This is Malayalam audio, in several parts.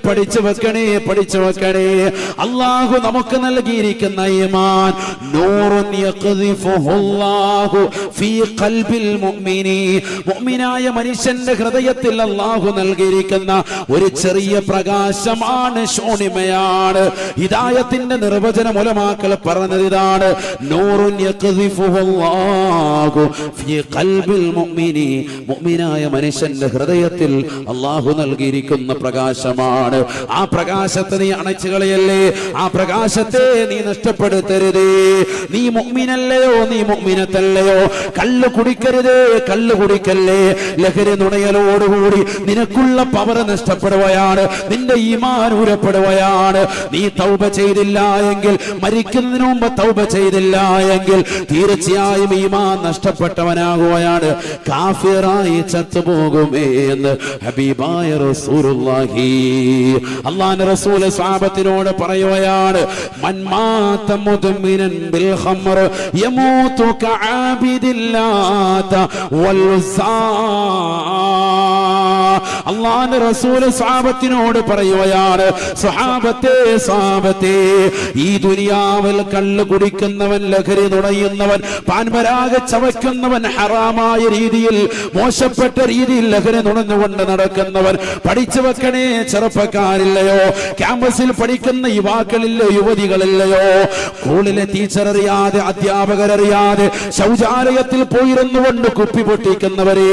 പഠിച്ചു വെക്കണേ. അല്ലാഹു നമുക്ക് നൽകിയിരിക്കുന്ന ഈമാൻ നൂറുൻ യഖ്ദിഫുഹുല്ലാഹു ഫീ ഖൽബിൽ മുഅ്മിനി, മുഅ്മിനായ മനുഷ്യന്റെ ഹൃദയത്തിൽ അല്ലാഹു നൽകിയിരിക്കുന്ന ഒരു ചെറിയ പ്രകാശമാണ്, ശൂന്യമയാണ്. ഹിദായത്തിന്റെ നിർവചനം ഉലമാക്കൾ പറഞ്ഞത് ഇതാണ്: നൂറുൻ യഖ്ദിഫുഹുല്ലാഹു ഫീ ഖൽബിൽ മുഅ്മിനി, മുഅ്മിനായ മനുഷ്യന്റെ ഹൃദയത്തിൽ അല്ലാഹു നൽകിയിരിക്കുന്ന പ്രകാശമാണ്. ആ പ്രകാശത്തെ നീ അണച്ചു കളയല്ലേ, ആ പ്രകാശത്തെ നീ നഷ്ടപ്പെടുത്തരുതേ. നീ മുഅ്മിനല്ലയോ, നീ മുഅ്മിനത്തല്ലയോ, കള്ള് കുടിക്കരുതേ, കള്ള് കുടിക്കല്ലേ. ലഹരി നുണയലോടുകൂടി നിനക്കുള്ള പവർ നഷ്ടപ്പെടുകയാണ്, നിന്റെ ഈമാൻ ഊരപ്പെടുകയാണ്. നീ തൗബ ചെയ്തില്ല എങ്കിൽ, മരിക്കുന്നതിന് മുമ്പ് തൗബ ചെയ്തില്ല എങ്കിൽ തീർച്ചയായും ഈമാൻ നഷ്ടപ്പെട്ടവനാകുകയാണ്, കാഫിറായി ചത്തുപോകുമേ എന്ന് ഹബീബായ റസൂലുള്ളാഹി. അല്ലാഹുവിന്റെ റസൂൽ സ്വഹാബത്തിനോട് പറയുകയാണ്: മൻ മാത മുദ്മിനൻ ബിൽ ഖംർ യമൂതു കഅബിദില്ലാത വൽ ഉസ്സാ. അല്ലാഹുവിന്റെ റസൂൽ സ്വഹാബത്തിനോട് പറയുകയാണ്: സ്വഹാബത്തെ, ഈ ദുനിയാവിൽ കള്ള് കുടിക്കുന്നവൻ, ലഹരി നുണയുന്നവൻ, പാൻപരാഗ ചവയ്ക്കുന്നവൻ, ഹറാമായ രീതിയിൽ, മോശപ്പെട്ട രീതിയിൽ ലഹരി നുണഞ്ഞുകൊണ്ട് നടക്കുന്നവൻ, പഠിച്ചു വെക്കണേ ചെറുപ്പക്കാരില്ലയോ, ക്യാമ്പസിൽ പഠിക്കുന്ന യുവാക്കളില്ലയോ, യുവതികളില്ലയോ, സ്കൂളിലെ ടീച്ചർ അറിയാതെ, അധ്യാപകരറിയാതെ ശൗചാലയത്തിൽ പോയിരുന്നു കൊണ്ട് കുപ്പി പൊട്ടിക്കുന്നവരെ,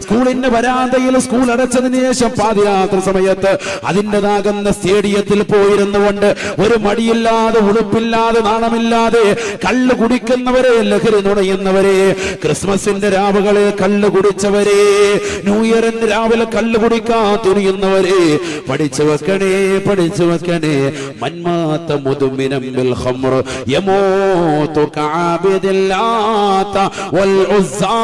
സ്കൂളിന്റെ വരാന്തയിൽ സ്കൂൾ അടച്ചതിന് ശേഷം പാതിരാത്രി സമയത്ത് അതിൻ്റെതാകുന്ന സ്റ്റേഡിയത്തിൽ പോയിരുന്നു കൊണ്ട് ഒരു മടിയില്ലാതെ, ഉടുപ്പില്ലാതെ, നാണമില്ലാതെ കള്ള് കുടിക്കുന്നവരെ, ലഹരി നുണയുന്നവരെ, ക്രിസ്മസിന്റെ രാവുകളിൽ കള്ള് കുടിച്ചവരെ, ന്യൂ ഇയറിന്റെ രാവിലെ കള്ള് കുടിക്കാൻ തുനിയുന്നവരെ, പഠിച്ചു വെക്കണേ. മന്മാത മുദ്മിനം ബിൽ ഖംർ യമൂതു കഅബിദില്ലാത വൽ ഉസ്സാ.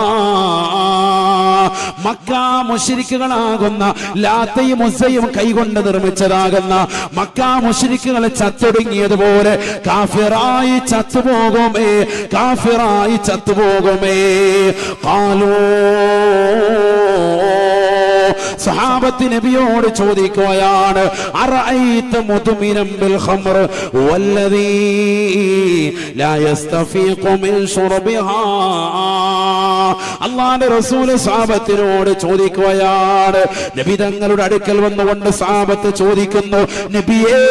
മക്ക മുശ്രിക്കുകളാകുന്ന ലാത്തയും ഉസ്സയും കൈകൊണ്ട് നിർമ്മിച്ചതാകുന്ന മക്ക മുശ്രിക്കുകൾ ചത്തൊടുങ്ങിയതുപോലെ കാഫിറായി ചത്തുപോകുമേ. ഖാലൂ, സഹാബത്ത് നബിയോട് ചോദിക്കുകയാണ്: അറഅയ്ത മുദ്മിനം ബിൽ ഖംർ വല്ലദീ ലാ യസ്തഫീഖു മിൻ ശുർബിഹാ. അല്ലാഹുവിന്റെ റസൂൽ സഹാബത്തിനോട് ചോദിക്കുകയാണ്. നബി തങ്ങളുടെ അടുക്കൽ വന്നുകൊണ്ട് സഹാബത്ത് ചോദിക്കുന്നു: നബിയേ,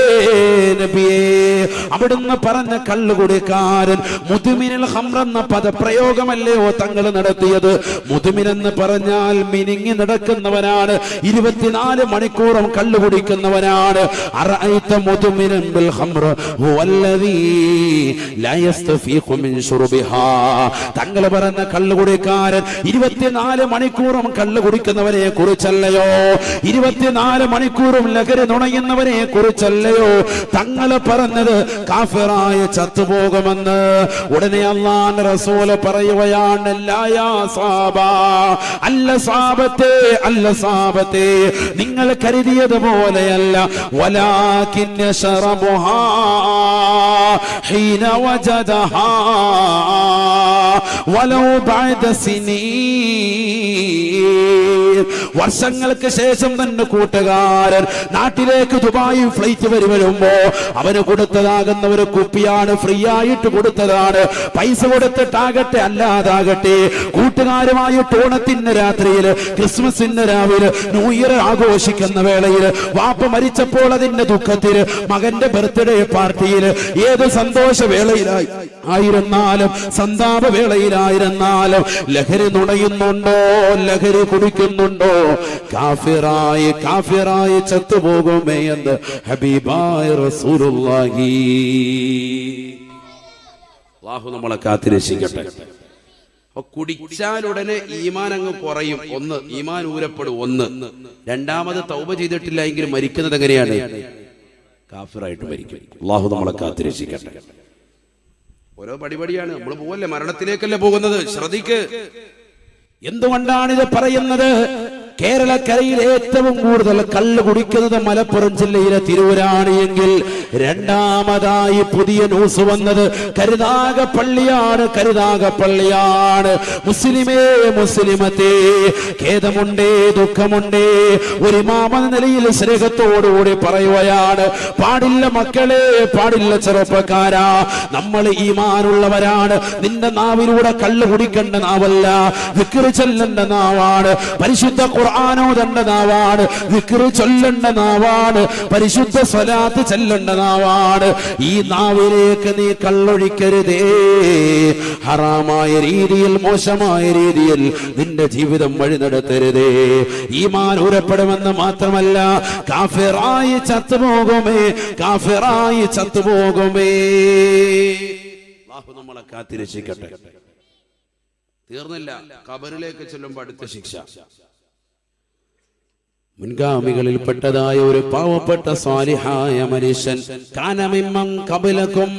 അവിടുന്ന് പറഞ്ഞ കള്ളുകുടിക്കാരൻ മുദ്മിനുൽ ഖംർ എന്ന പദപ്രയോഗമല്ലയോ തങ്ങൾ നടത്തിയത്? മുദ്മിൻ എന്ന് പറഞ്ഞാൽ മിനിങ്ങി നടക്കുന്നവനാണ്, 24 മണിക്കൂറും കള്ളു കുടിക്കുന്നവനാണ്. അറഅയ്ത മുദ്മിനൻ ബിൽ ഖംർ ഹുവല്ലദീ ലാ യസ്തഫീഖു മിൻ ശുർബിഹാ. തങ്ങൾ പറഞ്ഞ കള്ളുകുടിക്കാരൻ 24 മണിക്കൂറും കള്ളു കുടിക്കുന്നവനെ കുറിച്ചല്ലയോ, 24 മണിക്കൂറും ലഹരി നുണയുന്നവനെ കുറിച്ചല്ലയോ തങ്ങൾ പറഞ്ഞത്? കാഫിറായ ചത്തുപോകുമെന്ന്. ഉടനെ അല്ലാഹുവിന്റെ റസൂൽ പറയുകയാണ്: അല്ല സാബത്തെ, നിങ്ങൾ കരുതിയതുപോലെയല്ല. വലാകിൻ യശറബുഹാ ഹീന വജദഹാ വലൗ ബഅദ സിനീൻ. വർഷങ്ങൾക്ക് ശേഷം തന്നെ കൂട്ടുകാരൻ നാട്ടിലേക്ക് ദുബായ് ഫ്ലൈറ്റ് വരുമ്പോ അവന് കൊടുത്തതാകുന്ന ഒരു കുപ്പിയാണ്, ഫ്രീ ആയിട്ട് കൊടുത്തതാണ്. പൈസ കൊടുത്തിട്ടാകട്ടെ അല്ലാതാകട്ടെ, കൂട്ടുകാരുമായിട്ട് ഓണത്തിന്റെ രാത്രിയിൽ, ക്രിസ്മസിന്റെ രാവിലെ, ന്യൂ ഇയർ ആഘോഷിക്കുന്ന വേളയിൽ, വാപ്പ മരിച്ചപ്പോൾ അതിന്റെ ദുഃഖത്തിൽ, മകന്റെ ബർത്ത്ഡേ പാർട്ടിയിൽ, ഏത് സന്തോഷ വേളയിലായിരുന്നാലും സന്താപ വേളയിലായിരുന്നാലും ലഹരി നുണയുന്നുണ്ടോ, ലഹരി കുടിക്കുന്നുണ്ടോ, കാഫിറായി ചത്തുപോകുമേ എന്ന് ഹബീബായ റസൂലുള്ളാഹി. അല്ലാഹു നമ്മളെ കാത്തിരക്ഷിക്കട്ടെ. കുടിച്ചാൽ ഉടനെ ഈമാൻ അങ്ങ് കുറയും. ഒന്ന്, ഈമാൻ ഊരപ്പെടും. ഒന്ന്, രണ്ടാമത് തൗബ ചെയ്തിട്ടില്ല എങ്കിൽ മരിക്കുന്നത് എങ്ങനെയാണ്? കാഫിറായിട്ട് മരിക്കും. അല്ലാഹു നമ്മളെ കാത്തിരക്ഷിക്കട്ടെ. ഓരോ പടിപടിയാണ്. നമ്മൾ പോവല്ലേ, മരണത്തിലേക്കല്ലേ പോകുന്നത്. ശ്രദ്ധിക്ക്. എന്തുകൊണ്ടാണ് ഇത് പറയുന്നത്? കേരളക്കരയിൽ ഏറ്റവും കൂടുതൽ കള്ള് കുടിക്കുന്നത് മലപ്പുറം ജില്ലയിലെ തിരൂരാണ് എങ്കിൽ രണ്ടാമതായി പുതിയ ന്യൂസ് വന്നത് കരുനാഗപ്പള്ളിയാണ്. മുസ്ലിമേ മുസ്ലിമത്തേ, ഖേദമുണ്ടേ ദുഃഖമുണ്ടേ, ഒരു ഇമാമെന്ന നിലയിൽ സ്നേഹത്തോടുകൂടി പറയുകയാണ്, പാടില്ല മക്കളെ, പാടില്ല ചെറുപ്പക്കാരാ, നമ്മൾ ഈമാനുള്ളവരാണ്. നിന്റെ നാവിലൂടെ കള്ള് കുടിക്കേണ്ട നാവല്ല, ദിക്ർ ചൊല്ലേണ്ട നാവാണ്. പരിശുദ്ധ ഖുർആനോദേണ്ട നാവാണ്, ദിക്ർ ചൊല്ലേണ്ട നാവാണ്, പരിശുദ്ധ സ്വലാത്ത് ചൊല്ലേണ്ട നാവാണ്. ഈ നാവിലേക്ക് നീ കള്ളൊഴിക്കരുതേ. ഹറാമായ രീതിയിൽ, മോശമായ രീതിയിൽ നിന്റെ ജീവിതം വഴി നടത്തരുതേ. ഈമാൻ ഉറപ്പെടുമെന്ന് മാത്രമല്ല, കാഫിറായി ചത്തുപോകുമേ, കാഫിറായി ചത്തുപോകുമേ. അല്ലാഹു നമ്മളെ കാത്തിരക്ഷിക്കട്ടെ. തീർന്നില്ല, ഖബറിലേക്ക് ചെല്ലുമ്പോൾ അടുത്ത ശിക്ഷ. മുൻഗാമികളിൽപ്പെട്ടതായ ഒരു പാവപ്പെട്ട സ്വാലിഹായ മനുഷ്യൻ, കാന മിമ്മൻ ഖബലകും,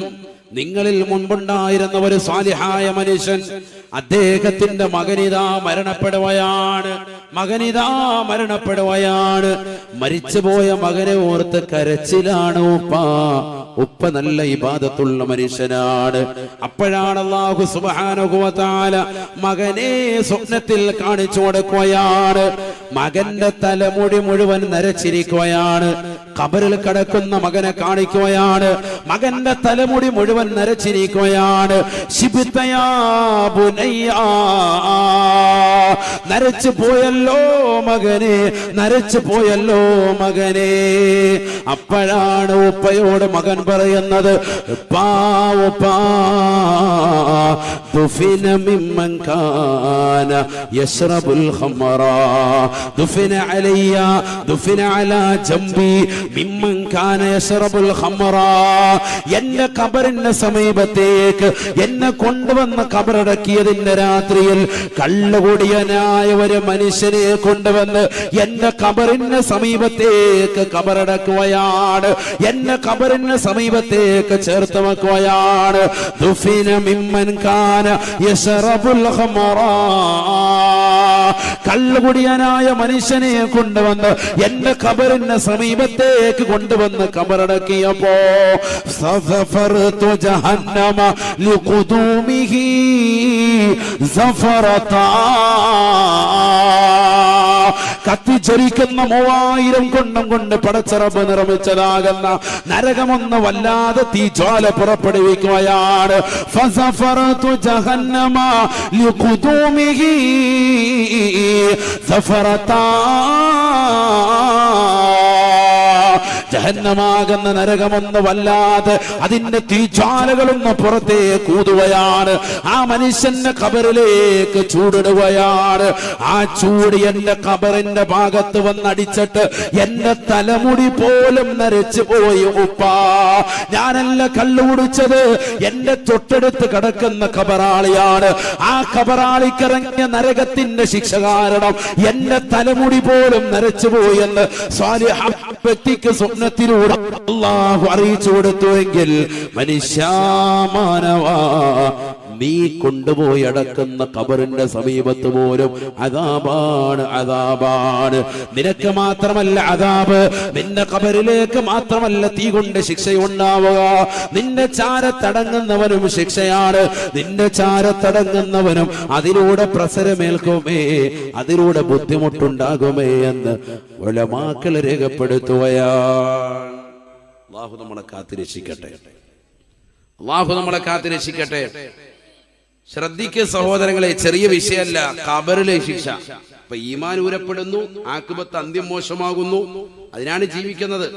നിങ്ങളിൽ മുൻപുണ്ടായിരുന്ന ഒരു സ്വാലിഹായ മനുഷ്യൻ, അദ്ദേഹത്തിന്റെ മകനിതാ മരണപ്പെടുകയാണ്. മരിച്ചുപോയ മകനെ ഓർത്ത് കരച്ചിലാണ് ഉപ്പ നല്ല ഇബാദത്തുള്ള മനുഷ്യനാണ്. അപ്പോഴാണ് അല്ലാഹു സുബ്ഹാനഹു വ തആല മകനെ സ്വപ്നത്തിൽ കാണിച്ചു കൊടുക്കുകയാണ്. മകന്റെ തലമുടി മുഴുവൻ നരച്ചിരിക്കുകയാണ്. ഖബറിൽ കിടക്കുന്ന മകനെ കാണിക്കുകയാണ്. മകന്റെ തലമുടി മുഴുവൻ നരച്ചിരിക്കുകയാണ്. ശിബിതയാ ബുനയ്യാ, നരച്ചു പോയല്ലോ മകനെ, നരച്ചു പോയല്ലോ മകനെ. അപ്പോഴാണ് ഉപ്പയോട് മകൻ പറയുന്നത്, ദുഫിന മിമ്മൻ കാന യശ്റബുൽ ഖമറ, ദുഫിന അലയ്യ, ദുഫിന അലാ ജംബി മിമ്മൻ കാന യശ്റബുൽ ഖമറ. എന്റെ ഖബറിന്റെ സമീപത്തേക്ക് എന്നെ കൊണ്ടുവന്ന ഖബറടക്കിയതിന്റെ രാത്രിയിൽ കള്ളുകൂടിയനായ ഒരു മനുഷ്യനെ കൊണ്ടുവന്ന് എന്റെ ഖബറിന്റെ സമീപത്തേക്ക് ഖബറടക്കുകയാണ്. എന്റെ ഖബറിന്റെ സമീപത്തേക്ക് ചേർത്ത് വെക്കുകയാണ്. ദുഫിന മിമ്മൻ കാന യശ്റബുൽ ഖമറ, കള്ളുകുടിയനായ മനുഷ്യനെ കൊണ്ടുവന്ന് എന്റെ ഖബറിന്റെ സമീപത്തേക്ക് കൊണ്ടുവന്ന് ഖബറടക്കിയപ്പോ സഫറതു ജഹന്നമ ലിഖുദൂമിഹി സഫറതാ, കത്തിച്ചൊരിക്കുന്ന 3000 കൊണ്ടം കൊണ്ട് പടച്ചറബ് നിർമ്മിച്ചതാകുന്ന നരകമൊന്ന് വല്ലാതെ തീജ്വാല പുറപ്പെടുവിക്കുകയാണ്. ഫസഫറതു ജഹന്നമ ലിഖുദൂമിഹി സഫറതാ, ജഹന്നമാകുന്ന നരകമൊന്ന് വല്ലാതെ അതിന്റെ തീജ്വാലകളൊന്ന് പുറത്തേക്ക് ഊതുകയാണ്. ആ മനുഷ്യന്റെ ഖബറിലേക്ക് ചൂടിടുകയാണ്. ആ ചൂട് എന്റെ ഖബറിന്റെ ഭാഗത്ത് വന്നടിച്ചിട്ട് എന്റെ തലമുടി പോലും നരച്ചു പോയി. ഉപ്പ, ഞാനല്ല കള്ളു കുടിച്ചത്, എന്റെ തൊട്ടടുത്ത് കിടക്കുന്ന ഖബറാളിയാണ്. ആ ഖബറാളിക്കിറങ്ങിയ നരകത്തിന്റെ ശിക്ഷ കാരണം എന്റെ തലമുടി പോലും നരച്ചു പോയെന്ന് സ്വാലിഹ വ്യക്തിക്ക് സ്വപ്നത്തിലൂടെ അല്ലാഹു അറിയിച്ചു കൊടുത്തുവെങ്കിൽ, മനുഷ്യാമാനവാ, നീ കൊണ്ടുപോയി അടക്കുന്ന ഖബറിന്റെ സമീപത്ത് പോലും അദാബാണ്. നിനക്ക് മാത്രമല്ല അദാബ്, നിന്റെ ഖബറിലേക്ക് മാത്രമല്ല തീ കൊണ്ട് ശിക്ഷയുണ്ടാവുക, നിന്റെ ചാരത്തടങ്ങുന്നവനും ശിക്ഷയാണ്. നിന്റെ ചാരത്തടങ്ങുന്നവനും അതിലൂടെ പ്രസരമേൽക്കുമേ, അതിലൂടെ ബുദ്ധിമുട്ടുണ്ടാകുമേ എന്ന് ഉലമാക്കൾ രേഖപ്പെടുത്തുകയാണ്. അല്ലാഹു നമ്മളെ കാത്തിരക്ഷിക്കട്ടെ. അല്ലാഹു നമ്മളെ കാത്തിരക്ഷിക്കട്ടെ. ശ്രദ്ധിക്കുക സഹോദരങ്ങളെ, ചെറിയ വിഷയമല്ല ഖബറിലെ ശിക്ഷ. അപ്പൊ ഈമാൻ ഊരപ്പെടുന്നു, ആഖിബത്ത് അന്ത്യം മോശമാകുന്നു, അതിനാണ് ജീവിക്കുന്നത്.